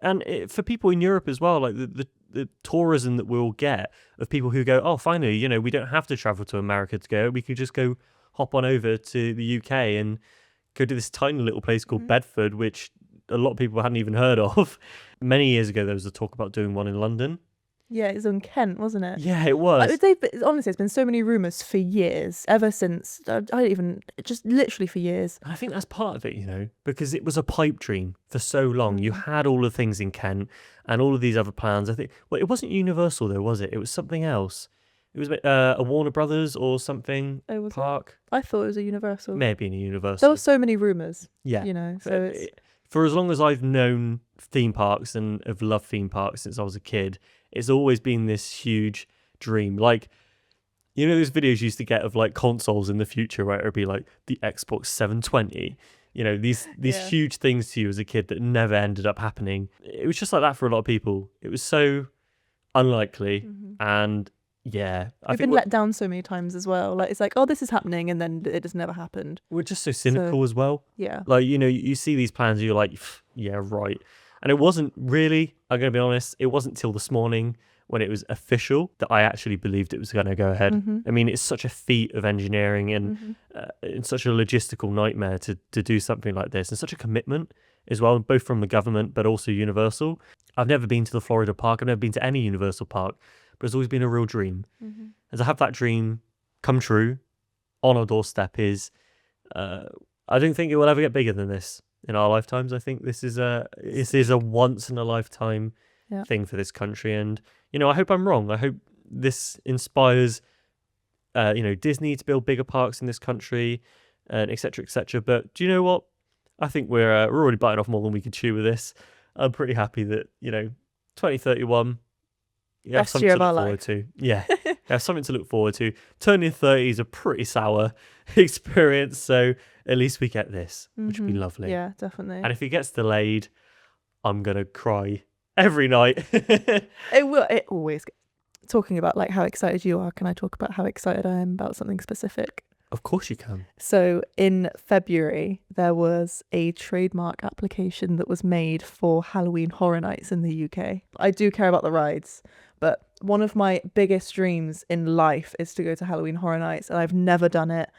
Speaker 1: And for people in Europe as well, like the tourism that we'll get of people who go, oh, finally, you know, we don't have to travel to America to go. We could just go hop on over to the UK and go to this tiny little place called Bedford, which a lot of people hadn't even heard of. Many years ago, there was a talk about doing one in London.
Speaker 2: Yeah, it was in Kent, wasn't it?
Speaker 1: Yeah, it was.
Speaker 2: Honestly, it's been so many rumours for years, ever since, just literally for years.
Speaker 1: I think that's part of it, you know, because it was a pipe dream for so long. You had all the things in Kent and all of these other plans. I think, well, it wasn't Universal though, was it? It was something else. It was a Warner Brothers or something park.
Speaker 2: I thought it was a Universal.
Speaker 1: Maybe in a Universal.
Speaker 2: There were so many rumours.
Speaker 1: Yeah.
Speaker 2: You know, so
Speaker 1: for as long as I've known theme parks and have loved theme parks since I was a kid, it's always been this huge dream. Like, you know, those videos you used to get of like consoles in the future, right? It would be like the Xbox 720. You know, these huge things to you as a kid that never ended up happening. It was just like that for a lot of people. It was so unlikely. And yeah,
Speaker 2: We've been let down so many times as well. Like, it's like, oh, this is happening, and then it just never happened.
Speaker 1: We're just so cynical as well.
Speaker 2: Yeah.
Speaker 1: Like, you know, you see these plans and you're like, yeah, right. And it wasn't really, I'm going to be honest, it wasn't till this morning when it was official that I actually believed it was going to go ahead. I mean, it's such a feat of engineering and it's such a logistical nightmare to do something like this, and such a commitment as well, both from the government but also Universal. I've never been to the Florida park. I've never been to any Universal park, but it's always been a real dream. And to have that dream come true on our doorstep is, I don't think it will ever get bigger than this in our lifetimes. I think this is a once in a lifetime thing for this country. And, you know, I hope I'm wrong. I hope this inspires, you know, Disney to build bigger parks in this country, and et cetera, et cetera. But do you know what? I think we're already biting off more than we could chew with this. I'm pretty happy that, you know, 2031,
Speaker 2: Best year of our life.
Speaker 1: Yeah, have something to look forward to. Turning 30 is a pretty sour experience, so at least we get this, which would be lovely.
Speaker 2: Yeah, definitely.
Speaker 1: And if it gets delayed, I'm gonna cry every night.
Speaker 2: It will. It always. Talking about like how excited you are, can I talk about how excited I am about something specific?
Speaker 1: Of course you can.
Speaker 2: So in February, there was a trademark application that was made for Halloween Horror Nights in the UK. I do care about the rides, but one of my biggest dreams in life is to go to Halloween Horror Nights, and I've never done it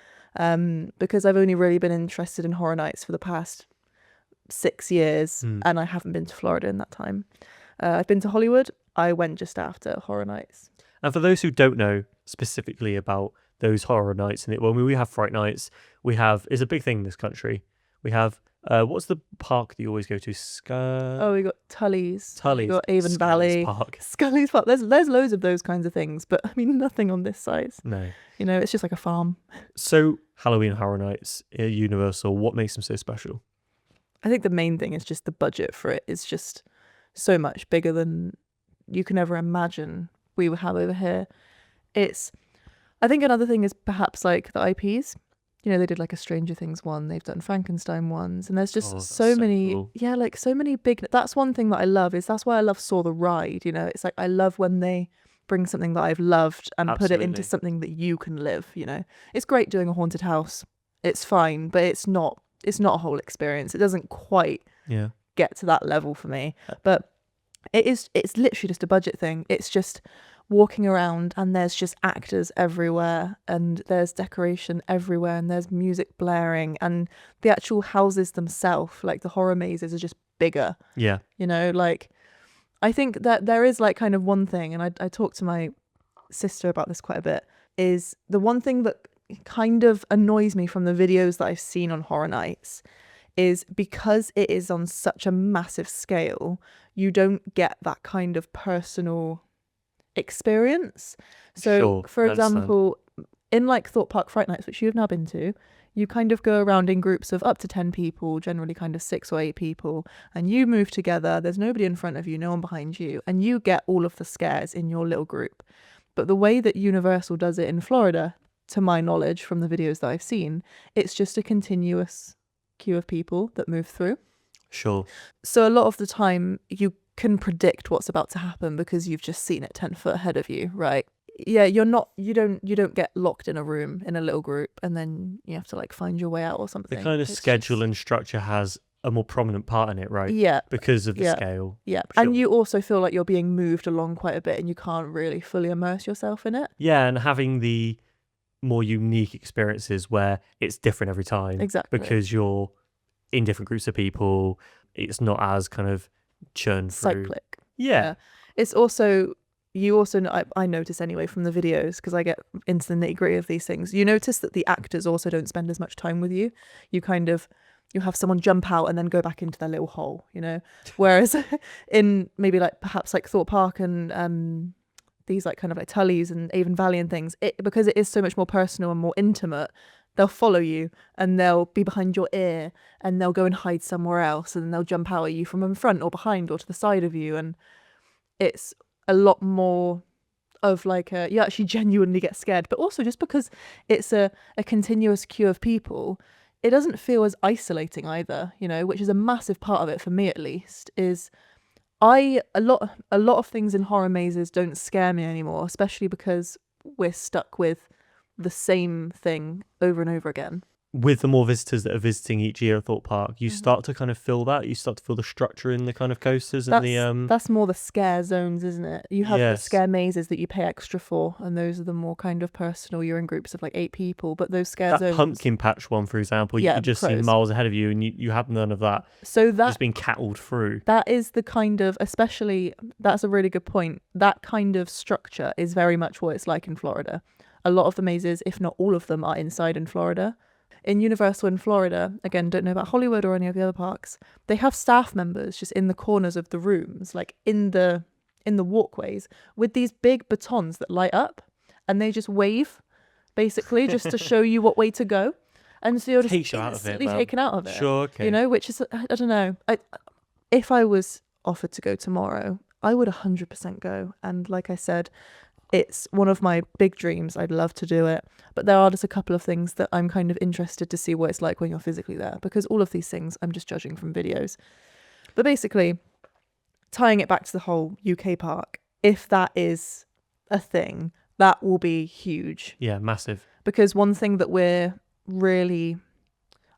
Speaker 2: because I've only really been interested in Horror Nights for the past 6 years, and I haven't been to Florida in that time. I've been to Hollywood. I went just after Horror Nights.
Speaker 1: And for those who don't know specifically about those horror nights, and when we have Fright Nights, it's a big thing in this country. We have what's the park that you always go to?
Speaker 2: We got Tully's. We got Avon
Speaker 1: Scully's
Speaker 2: Valley.
Speaker 1: Park.
Speaker 2: Scully's Park. There's loads of those kinds of things, but I mean nothing on this size.
Speaker 1: No.
Speaker 2: You know, it's just like a farm.
Speaker 1: So Halloween Horror Nights at Universal, what makes them so special?
Speaker 2: I think the main thing is just the budget for it is just so much bigger than you can ever imagine we would have over here. I think another thing is perhaps like the IPs. You know, they did like a Stranger Things one, they've done Frankenstein ones, and there's just so many, cool. Yeah, like so many big, that's one thing that I love, that's why I love Saw the Ride, you know, it's like I love when they bring something that I've loved and put it into something that you can live, you know. It's great doing a haunted house, it's fine, but it's not a whole experience. It doesn't quite get to that level for me, but it's literally just a budget thing. It's just walking around and there's just actors everywhere and there's decoration everywhere and there's music blaring and the actual houses themselves, like the horror mazes, are just bigger.
Speaker 1: Yeah.
Speaker 2: You know, like I think that there is like kind of one thing, and I talked to my sister about this quite a bit, is the one thing that kind of annoys me from the videos that I've seen on Horror Nights is because it is on such a massive scale, you don't get that kind of personal experience. So for example, in like Thorpe Park Fright Nights, which you've now been to, you kind of go around in groups of up to 10 people, generally kind of 6 or 8 people, and you move together. There's nobody in front of you, no one behind you, and you get all of the scares in your little group. But the way that Universal does it in Florida, to my knowledge from the videos that I've seen, it's just a continuous queue of people that move through.
Speaker 1: Sure.
Speaker 2: So a lot of the time you can predict what's about to happen because you've just seen it 10 foot ahead of you, right? Yeah, you don't get locked in a room in a little group and then you have to like find your way out or something.
Speaker 1: The kind of schedule and structure has a more prominent part in it, right?
Speaker 2: Yeah.
Speaker 1: Because of the scale.
Speaker 2: Yeah.
Speaker 1: Sure.
Speaker 2: And you also feel like you're being moved along quite a bit and you can't really fully immerse yourself in it.
Speaker 1: Yeah, and having the more unique experiences where it's different every time.
Speaker 2: Exactly.
Speaker 1: Because you're in different groups of people. It's not as kind of churned through.
Speaker 2: Cyclic.
Speaker 1: Yeah.
Speaker 2: It's also, you also know, I notice anyway from the videos, because I get into the nitty gritty of these things, you notice that the actors also don't spend as much time with you. You have someone jump out and then go back into their little hole, you know? Whereas in maybe like perhaps like Thorpe Park and these like kind of like Tully's and Avon Valley and things, because it is so much more personal and more intimate, they'll follow you and they'll be behind your ear and they'll go and hide somewhere else and they'll jump out at you from in front or behind or to the side of you. And it's a lot more of like you actually genuinely get scared, but also just because it's a continuous queue of people, it doesn't feel as isolating either, you know, which is a massive part of it for me at least. Is a lot of things in horror mazes don't scare me anymore, especially because we're stuck with the same thing over and over again.
Speaker 1: With the more visitors that are visiting each year at Thorpe Park, you start to kind of feel that. You start to feel the structure in the kind of coasters and
Speaker 2: that's more the scare zones, isn't it? You have the
Speaker 1: Yes.
Speaker 2: scare mazes that you pay extra for, and those are the more kind of personal. You're in groups of like 8 people, but those scare
Speaker 1: that
Speaker 2: zones.
Speaker 1: pumpkin patch one, for example, you could just see
Speaker 2: crows.
Speaker 1: miles ahead of you, and you have none of that.
Speaker 2: So that
Speaker 1: Just being cattled through.
Speaker 2: that is the kind of, especially, that's a really good point. That kind of structure is very much what it's like in Florida. A lot of the mazes, if not all of them, are inside in Florida. In Universal in Florida, again, don't know about Hollywood or any of the other parks, they have staff members just in the corners of the rooms, like in the walkways, with these big batons that light up, and they just wave, basically, just to show you what way to go. And so you're just
Speaker 1: Takes you out of it,
Speaker 2: instantly
Speaker 1: man.
Speaker 2: taken out of it.
Speaker 1: Sure, okay.
Speaker 2: You know, which is, I don't know. If I was offered to go tomorrow, I would 100% go. And like I said, it's one of my big dreams. I'd love to do it. But there are just a couple of things that I'm kind of interested to see what it's like when you're physically there, because all of these things I'm just judging from videos. But basically, tying it back to the whole UK park, if that is a thing, that will be huge.
Speaker 1: Yeah, massive.
Speaker 2: Because one thing that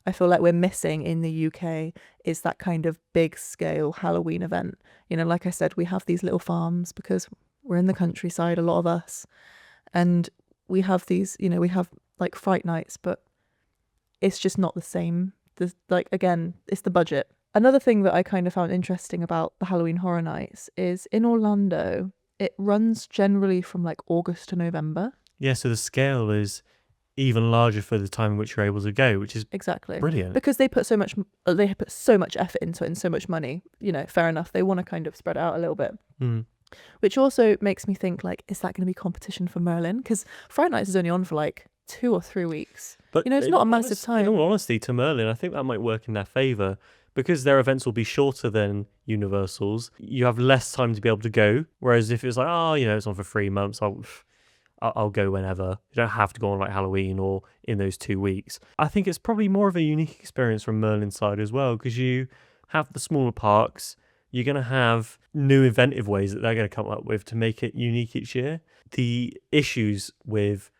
Speaker 2: I feel like we're missing in the UK is that kind of big scale Halloween event. You know, like I said, we have these little farms because we're in the countryside, a lot of us. And we have these, you know, we have like Fright Nights, but it's just not the same. Again, it's the budget. Another thing that I kind of found interesting about the Halloween Horror Nights is in Orlando, it runs generally from like August to November.
Speaker 1: Yeah, so the scale is even larger for the time in which you're able to go, which is
Speaker 2: exactly
Speaker 1: brilliant.
Speaker 2: Because they put so much effort into it and so much money. You know, fair enough. They want to kind of spread it out a little bit. Which also makes me think, like, is that going to be competition for Merlin? Because Fright Nights is only on for like 2 or 3 weeks. But, you know, it's not a massive time.
Speaker 1: In all honesty, to Merlin, I think that might work in their favour. Because their events will be shorter than Universal's, you have less time to be able to go. Whereas if it's like, oh, you know, it's on for 3 months, I'll go whenever. You don't have to go on like Halloween or in those 2 weeks. I think it's probably more of a unique experience from Merlin's side as well, because you have the smaller parks. You're going to have new inventive ways that they're going to come up with to make it unique each year. The issues with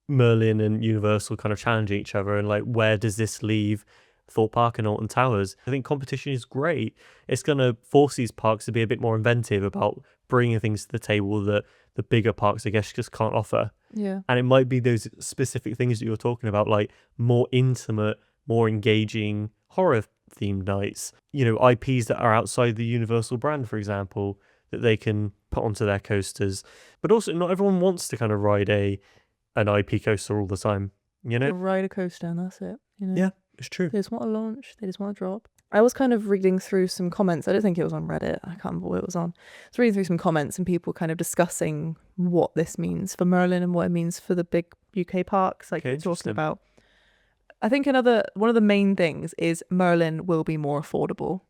Speaker 1: Merlin and Universal kind of challenging each other and like, where does this leave Thorpe Park and Alton Towers? I think competition is great. It's going to force these parks to be a bit more inventive about bringing things to the table that the bigger parks, I guess, just can't offer.
Speaker 2: Yeah.
Speaker 1: And it might be those specific things that you're talking about, like more intimate, more engaging horror themed nights, you know, IPs that are outside the Universal brand, for example, that they can put onto their coasters. But also, not everyone wants to kind of ride an IP coaster all the time, you know?
Speaker 2: Ride a coaster and that's it. You know?
Speaker 1: Yeah, it's true.
Speaker 2: They just want to launch. They just want to drop. I was kind of reading through some comments. I don't think it was on Reddit. I can't remember what it was on. I was reading through some comments and people kind of discussing what this means for Merlin and what it means for the big UK parks, like you're talking about. I think one of the main things is Merlin will be more affordable.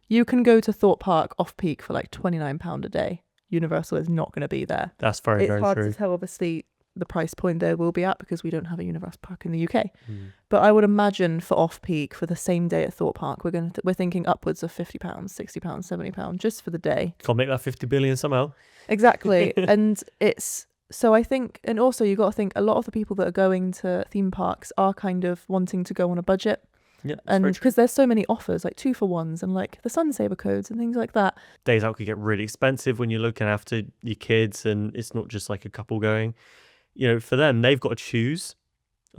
Speaker 2: You can go to Thorpe Park off-peak for like £29 a day. Universal is not going to be there.
Speaker 1: That's very, very true.
Speaker 2: It's hard to tell, obviously, the price point they will be at because we don't have a Universal Park in the UK.
Speaker 1: Mm.
Speaker 2: But I would imagine for off-peak, for the same day at Thorpe Park, we're thinking upwards of £50, £60, £70 just for the day.
Speaker 1: Can't make that 50 billion somehow.
Speaker 2: Exactly. And it's, so I think, and also you got to think a lot of the people that are going to theme parks are kind of wanting to go on a budget.
Speaker 1: Yeah,
Speaker 2: And because there's so many offers, like 2-for-1s and like the Sun Saver codes and things like that.
Speaker 1: Days out could get really expensive when you're looking after your kids and it's not just like a couple going. You know, for them, they've got to choose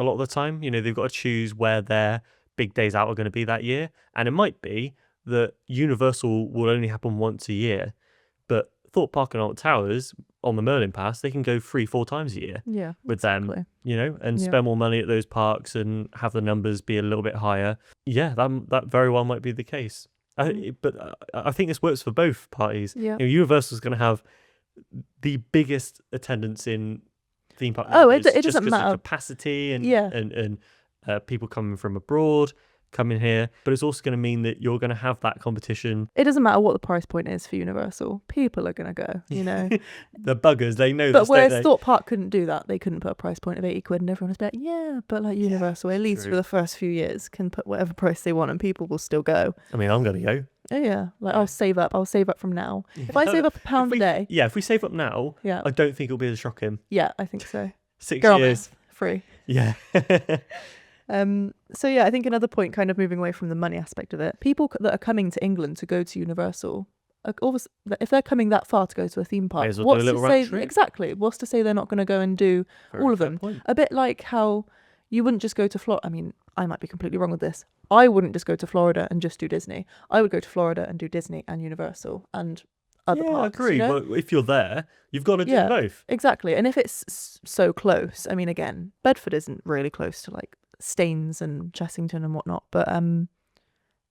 Speaker 1: a lot of the time. You know, they've got to choose where their big days out are going to be that year. And it might be that Universal will only happen once a year, but Thorpe Park and Alton Towers on the Merlin Pass, they can go 3-4 times a year with them, you know, and spend more money at those parks and have the numbers be a little bit higher. Yeah, that very well might be the case. But I think this works for both parties.
Speaker 2: Yeah.
Speaker 1: You know, Universal's going to have the biggest attendance in theme park.
Speaker 2: Oh, it
Speaker 1: just
Speaker 2: doesn't matter.
Speaker 1: of capacity and people coming from abroad coming here, but it's also going to mean that you're going to have that competition.
Speaker 2: It doesn't matter what the price point is for Universal. People are going to go, you know.
Speaker 1: The buggers, they know
Speaker 2: but
Speaker 1: this.
Speaker 2: Whereas Thorpe Park couldn't do that. They couldn't put a price point of 80 quid and everyone was like, yeah, but like Universal, at least
Speaker 1: true.
Speaker 2: for the first few years, can put whatever price they want and people will still go.
Speaker 1: I mean, I'm going to go.
Speaker 2: Oh yeah, like I'll save up from now. If I save up £1 a day.
Speaker 1: Yeah, if we save up now, I don't think it'll be as shocking.
Speaker 2: Yeah, I think so.
Speaker 1: 6
Speaker 2: Girl
Speaker 1: years.
Speaker 2: math, free.
Speaker 1: Yeah.
Speaker 2: So yeah, I think another point, kind of moving away from the money aspect of it, people that are coming to England to go to Universal, if they're coming that far to go to a theme park,
Speaker 1: what's to say
Speaker 2: exactly? What's to say they're not going to go and do all of them?
Speaker 1: Point.
Speaker 2: A bit like how you wouldn't just go to Florida. I mean, I might be completely wrong with this. I wouldn't just go to Florida and just do Disney. I would go to Florida and do Disney and Universal and other parks.
Speaker 1: I agree.
Speaker 2: You know?
Speaker 1: But if you're there, you've got to do both.
Speaker 2: Exactly. And if it's so close, I mean, again, Bedford isn't really close to like Staines and Chessington and whatnot, but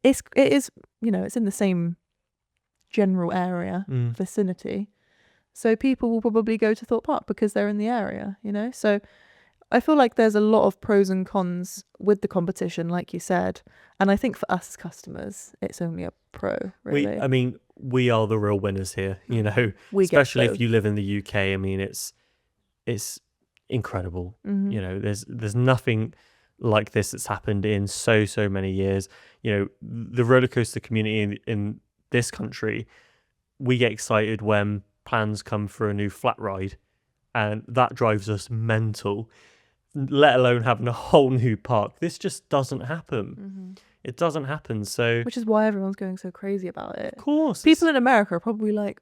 Speaker 2: it is, you know, it's in the same general area vicinity, so people will probably go to Thorpe Park because they're in the area, you know. So I feel like there's a lot of pros and cons with the competition, like you said, and I think for us as customers it's only a pro, really.
Speaker 1: We are the real winners here, you know, especially if you live in the UK. I mean, it's incredible. You know, there's nothing like this that's happened in so many years. You know, the roller coaster community in this country, we get excited when plans come for a new flat ride, and that drives us mental, let alone having a whole new park. This just doesn't happen. It doesn't happen. So,
Speaker 2: which is why everyone's going so crazy about it.
Speaker 1: Of course,
Speaker 2: people in America are probably like,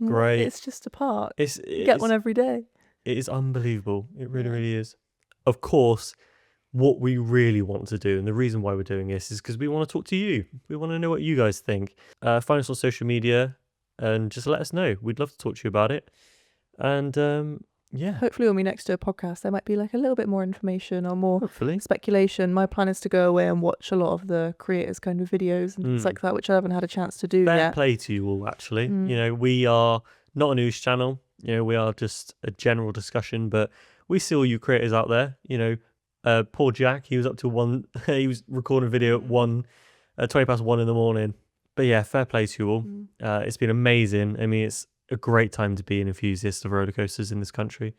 Speaker 1: great,
Speaker 2: it's just a park.
Speaker 1: You
Speaker 2: get one every day.
Speaker 1: It is unbelievable. It really is. Of course, what we really want to do, and the reason why we're doing this, is because we want to talk to you. We want to know what you guys think. Find us on social media and just let us know. We'd love to talk to you about it. And
Speaker 2: hopefully when we next do a podcast, there might be like a little bit more information or more
Speaker 1: hopefully
Speaker 2: speculation. My plan is to go away and watch a lot of the creators' kind of videos and things like that, which I haven't had a chance to do yet.
Speaker 1: Fair play to you all, actually. You know, we are not a news channel. You know, we are just a general discussion, but we see all you creators out there. You know, poor Jack, he was up to he was recording a video at 1:20 in the morning. But yeah, fair play to you all. It's been amazing. I mean, it's a great time to be an enthusiast of roller coasters in this country.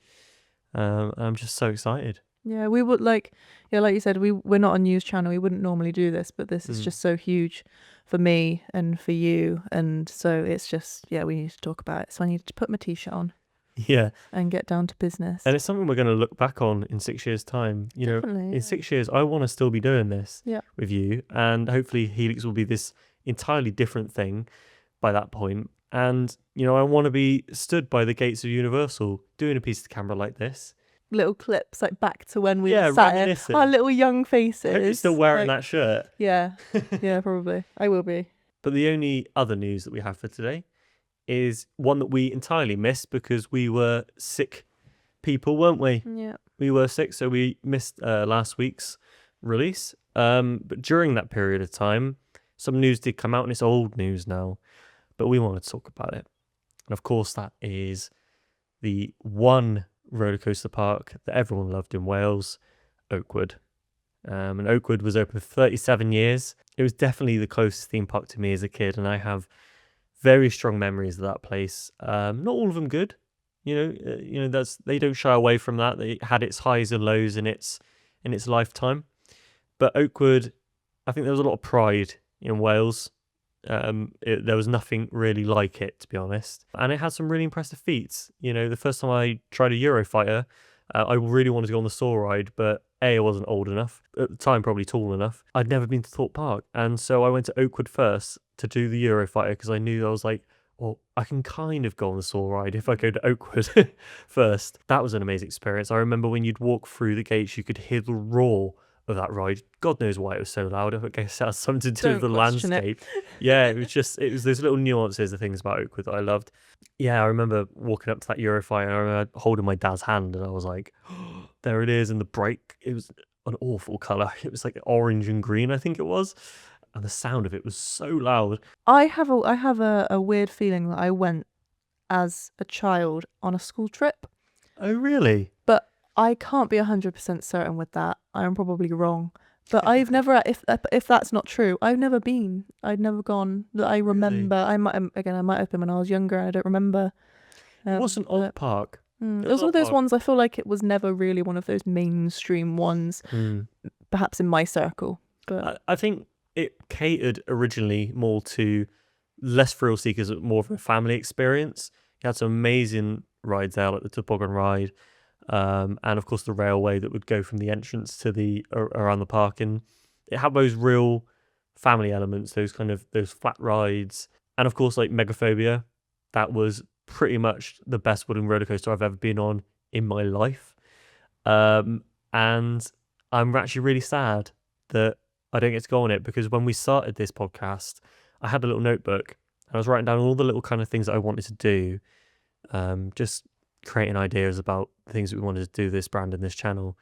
Speaker 1: I'm just so excited.
Speaker 2: Yeah, we would like you said, we're not a news channel. We wouldn't normally do this, but this is just so huge for me and for you. And so it's just, we need to talk about it. So I need to put my t-shirt on.
Speaker 1: Yeah.
Speaker 2: And get down to business.
Speaker 1: And it's something we're going to look back on in 6 years' time. You
Speaker 2: Definitely,
Speaker 1: know, in 6 years, I want to still be doing this with you. And hopefully Helix will be this entirely different thing by that point. And, you know, I want to be stood by the gates of Universal doing a piece of camera like this.
Speaker 2: Little clips, like back to when we were sat here. Our little young faces.
Speaker 1: I hope you're still wearing that shirt.
Speaker 2: Yeah. Yeah, probably. I will be.
Speaker 1: But the only other news that we have for today is one that we entirely missed because we were sick people, weren't we?
Speaker 2: Yeah.
Speaker 1: We were sick, so we missed last week's release. But during that period of time, some news did come out, and it's old news now. But we wanted to talk about it. And of course, that is the one roller coaster park that everyone loved in Wales, Oakwood. And Oakwood was open for 37 years. It was definitely the closest theme park to me as a kid, and I have very strong memories of that place. Not all of them good. They don't shy away from that. They had its highs and lows in its lifetime. But Oakwood, I think there was a lot of pride in Wales. There was nothing really like it, to be honest. And it had some really impressive feats. The first time I tried a Eurofighter, I really wanted to go on the Saw ride, but I wasn't old enough. At the time, probably tall enough. I'd never been to Thorpe Park. And so I went to Oakwood first to do the Eurofighter because I knew I was like, well, I can kind of go on the Saw ride if I go to Oakwood first. That was an amazing experience. I remember when you'd walk through the gates, you could hear the roar of that ride. God knows why it was so loud. I guess it has something to do with the landscape. Yeah, it was those little nuances, the things about Oakwood that I loved. Yeah, I remember walking up to that Eurofighter and I remember holding my dad's hand and I was like, oh, there it is. And the brake, it was an awful colour. It was like orange and green, I think it was. And the sound of it was so loud.
Speaker 2: I have a weird feeling that I went as a child on a school trip.
Speaker 1: Oh, really?
Speaker 2: But I can't be 100% certain with that. I'm probably wrong. But I've never, if that's not true, I've never been. I'd never gone. That I remember. Really? I might have been when I was younger. I don't remember.
Speaker 1: It wasn't Old Park.
Speaker 2: It was one of those ones. I feel like it was never really one of those mainstream ones. Perhaps in my circle, but
Speaker 1: I think it catered originally more to less thrill seekers, more of a family experience. You had some amazing rides there, like the toboggan ride. And of course the railway that would go from the entrance to around the park, and it had those real family elements, those flat rides, and of course like Megaphobia. That was pretty much the best wooden roller coaster I've ever been on in my life. And I'm actually really sad that I don't get to go on it, because when we started this podcast, I had a little notebook and I was writing down all the little kind of things that I wanted to do, just creating ideas about the things that we wanted to do this brand and this channel.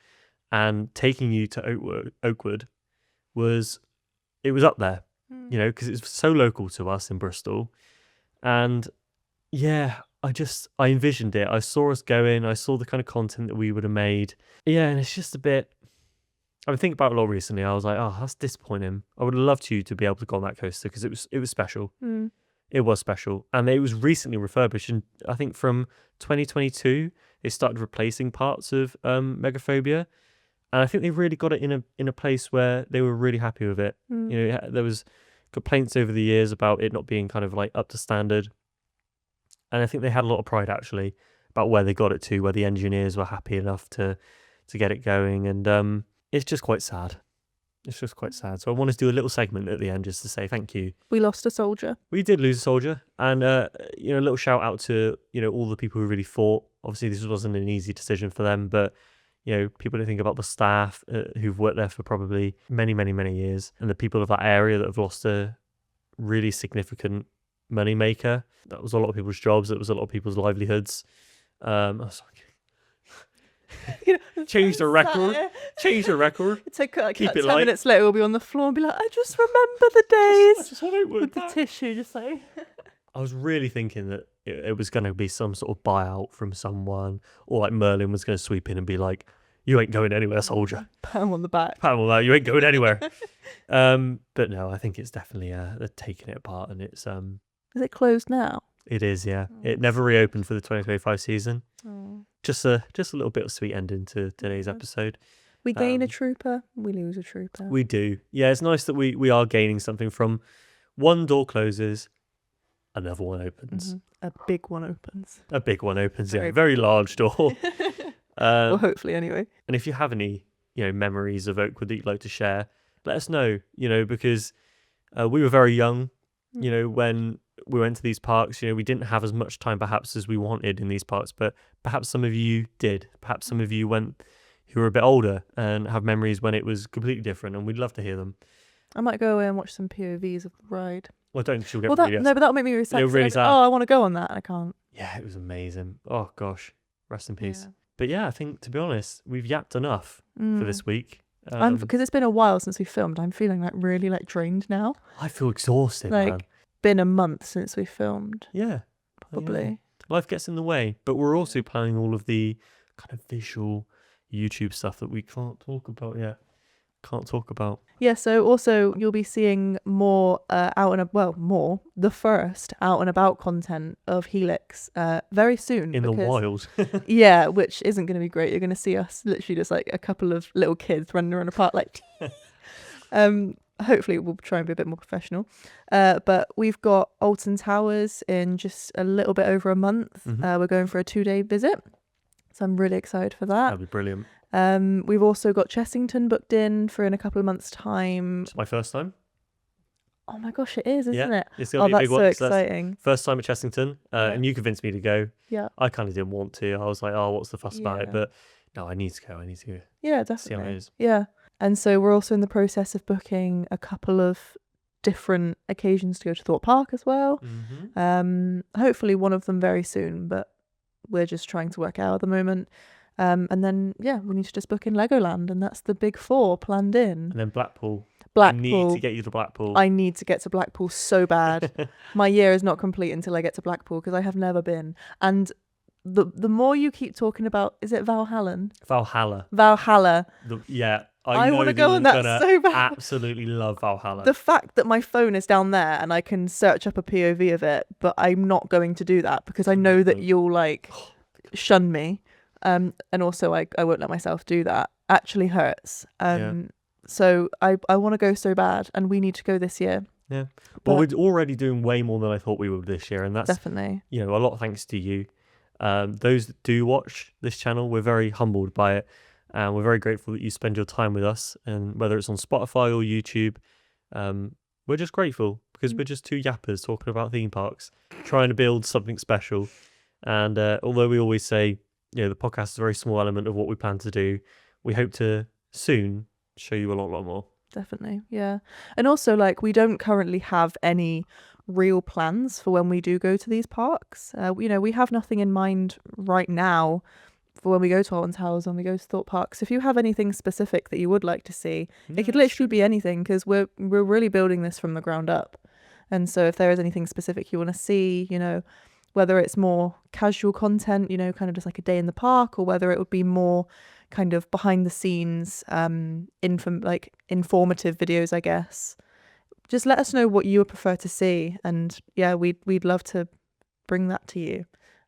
Speaker 1: And taking you to Oakwood was up there, because it's so local to us in Bristol. And yeah, I envisioned it. I saw us going, I saw the kind of content that we would have made. Yeah, and it's just a bit, I've been thinking about it a lot recently. I was like, oh, that's disappointing. I would have loved you to be able to go on that coaster because it was special. It was special. And it was recently refurbished. And I think from 2022, they started replacing parts of Megaphobia. And I think they really got it in a place where they were really happy with it. There was complaints over the years about it not being kind of like up to standard. And I think they had a lot of pride actually about where they got it to, where the engineers were happy enough to get it going. And it's just quite sad. It's just quite sad. So I wanted to do a little segment at the end just to say thank you.
Speaker 2: We lost a soldier.
Speaker 1: We did lose a soldier. And, a little shout out to, all the people who really fought. Obviously, this wasn't an easy decision for them, but, people don't think about the staff who've worked there for probably many, many, many years, and the people of that area that have lost a really significant money maker. That was a lot of people's jobs. It was a lot of people's livelihoods. Change the record. Change the record.
Speaker 2: Keep it 10 minutes later, we'll be on the floor and be like, I just remember the days.
Speaker 1: I just want
Speaker 2: with the tissue, just like.
Speaker 1: I was really thinking that it was going to be some sort of buyout from someone, or like Merlin was going to sweep in and be like, you ain't going anywhere, soldier.
Speaker 2: Pat him on the back.
Speaker 1: Pat him on the back. You ain't going anywhere. But no, I think it's definitely they're taking it apart, and it's
Speaker 2: Is it closed now?
Speaker 1: It is, yeah. It never reopened for the 2025 season.
Speaker 2: Oh.
Speaker 1: Just a little bit of sweet ending to today's episode.
Speaker 2: We gain a trooper, we lose a trooper.
Speaker 1: We do. Yeah, it's nice that we are gaining something from one door closes, another one opens.
Speaker 2: A big one opens.
Speaker 1: A big one opens, yeah. Very large door.
Speaker 2: Well, hopefully anyway.
Speaker 1: And if you have any, memories of Oakwood that you'd like to share, let us know, because we were very young, when we went to these parks. We didn't have as much time perhaps as we wanted in these parks, but perhaps some of you did. Perhaps some of you went who were a bit older and have memories when it was completely different, and we'd love to hear them.
Speaker 2: I might go away and watch some POVs of the ride.
Speaker 1: Well, don't, she'll get
Speaker 2: really No, but that'll make me really sad.
Speaker 1: Really sad.
Speaker 2: Oh, I want to go on that, and I can't.
Speaker 1: Yeah, it was amazing. Oh, gosh. Rest in peace.
Speaker 2: Yeah.
Speaker 1: But yeah, I think, to be honest, we've yapped enough for this week.
Speaker 2: Because it's been a while since we filmed, I'm feeling really drained now.
Speaker 1: I feel exhausted, man.
Speaker 2: Been a month since we filmed.
Speaker 1: Yeah.
Speaker 2: Probably.
Speaker 1: Yeah. Life gets in the way, but we're also planning all of the kind of visual YouTube stuff that we can't talk about yet. can't talk about.
Speaker 2: Yeah, so also you'll be seeing more the first out and about content of Helix very soon.
Speaker 1: In the
Speaker 2: because-
Speaker 1: wild.
Speaker 2: Yeah, which isn't going to be great. You're going to see us literally just like a couple of little kids running around a park like... Hopefully we'll try and be a bit more professional. But we've got Alton Towers in just a little bit over a month. We're going for a 2-day visit. So I'm really excited for that.
Speaker 1: That'd be brilliant.
Speaker 2: We've also got Chessington booked in in a couple of months' time.
Speaker 1: It's my first time.
Speaker 2: Oh my gosh, it is, isn't it?
Speaker 1: It's gonna be a big
Speaker 2: that's so
Speaker 1: one.
Speaker 2: exciting.
Speaker 1: First time at Chessington, and you convinced me to go.
Speaker 2: Yeah.
Speaker 1: I kind of didn't want to. I was like, oh, what's the fuss about it?
Speaker 2: Yeah.
Speaker 1: But no, I need to go.
Speaker 2: Yeah,
Speaker 1: See how it
Speaker 2: definitely.
Speaker 1: is.
Speaker 2: Yeah. And so we're also in the process of booking a couple of different occasions to go to Thorpe Park as well. Hopefully one of them very soon, but we're just trying to work out at the moment. And then, we need to just book in Legoland, and that's the big 4 planned in.
Speaker 1: And then Blackpool.
Speaker 2: Blackpool.
Speaker 1: I need to get you to Blackpool.
Speaker 2: I need to get to Blackpool so bad. My year is not complete until I get to Blackpool because I have never been. And the more you keep talking about, is it Valhalla?
Speaker 1: Valhalla. I
Speaker 2: want
Speaker 1: know
Speaker 2: to go on
Speaker 1: you're
Speaker 2: that so bad.
Speaker 1: Absolutely love Valhalla.
Speaker 2: The fact that my phone is down there and I can search up a POV of it, but I'm not going to do that because I know that you'll like shun me. And also I won't let myself do that. Actually hurts. So I want to go so bad, and we need to go this year.
Speaker 1: Yeah. Well, we're already doing way more than I thought we would this year, and that's
Speaker 2: definitely,
Speaker 1: a lot of thanks to you. Those that do watch this channel, we're very humbled by it, and we're very grateful that you spend your time with us. And whether it's on Spotify or YouTube, we're just grateful because we're just two yappers talking about theme parks, trying to build something special. And although we always say, the podcast is a very small element of what we plan to do, we hope to soon show you a lot more.
Speaker 2: Definitely, yeah. And also, like, we don't currently have any real plans for when we do go to these parks. We have nothing in mind right now for when we go to Alton Towers, when we go to Thorpe Park. So if you have anything specific that you would like to see, it could literally be anything, because we're really building this from the ground up. And so if there is anything specific you want to see, whether it's more casual content, kind of just like a day in the park, or whether it would be more kind of behind the scenes, informative videos, I guess. Just let us know what you would prefer to see, and we'd love to bring that to you.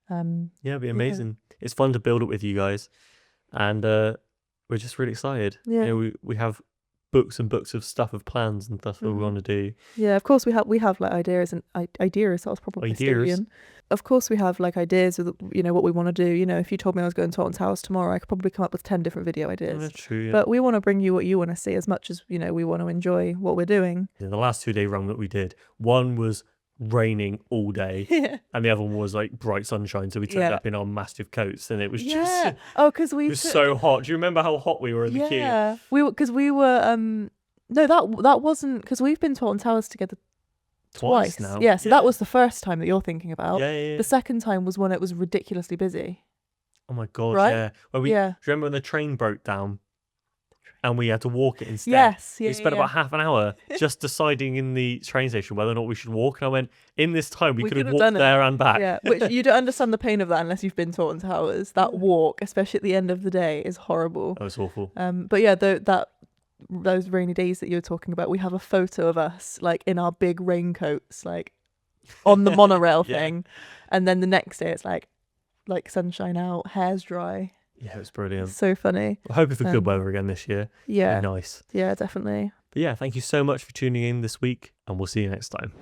Speaker 1: It'd be amazing. It's fun to build it with you guys, and we're just really excited. We have books and books of stuff, of plans and stuff that we want to do.
Speaker 2: Of course we have like ideas and ideas. That was probably Castilian. Of course we have like ideas of what we want to do. If you told me I was going to Alton Towers tomorrow, I could probably come up with 10 different video ideas.
Speaker 1: That's true. Yeah.
Speaker 2: But we want to bring you what you want to see as much as we want to enjoy what we're doing.
Speaker 1: The last 2-day run that we did, one was raining all day, and the other one was like bright sunshine. So we turned up in our massive coats, and it was just
Speaker 2: because
Speaker 1: it was so hot. Do you remember how hot we were in the queue?
Speaker 2: Yeah, we were no, that wasn't, because we've been to Alton Towers together twice
Speaker 1: now.
Speaker 2: Yeah, so that was the first time that you're thinking about.
Speaker 1: Yeah.
Speaker 2: The second time was when it was ridiculously busy.
Speaker 1: Oh my god,
Speaker 2: right?
Speaker 1: yeah. Well, do you remember when the train broke down and we had to walk it instead?
Speaker 2: Yes,
Speaker 1: we spent about half an hour just deciding in the train station whether or not we should walk, and I went, in this time we could have walked there and back.
Speaker 2: Yeah, which you don't understand the pain of that unless you've been to Alton Towers. That walk, especially at the end of the day, is horrible.
Speaker 1: Oh, it's awful.
Speaker 2: But those rainy days that you were talking about, we have a photo of us like in our big raincoats, like on the monorail thing, and then the next day it's like sunshine out, hair's dry.
Speaker 1: Yeah, it was brilliant.
Speaker 2: So funny.
Speaker 1: I hope it's for good weather again this year.
Speaker 2: Yeah.
Speaker 1: It'd be nice.
Speaker 2: Yeah, definitely.
Speaker 1: But thank you so much for tuning in this week, and we'll see you next time.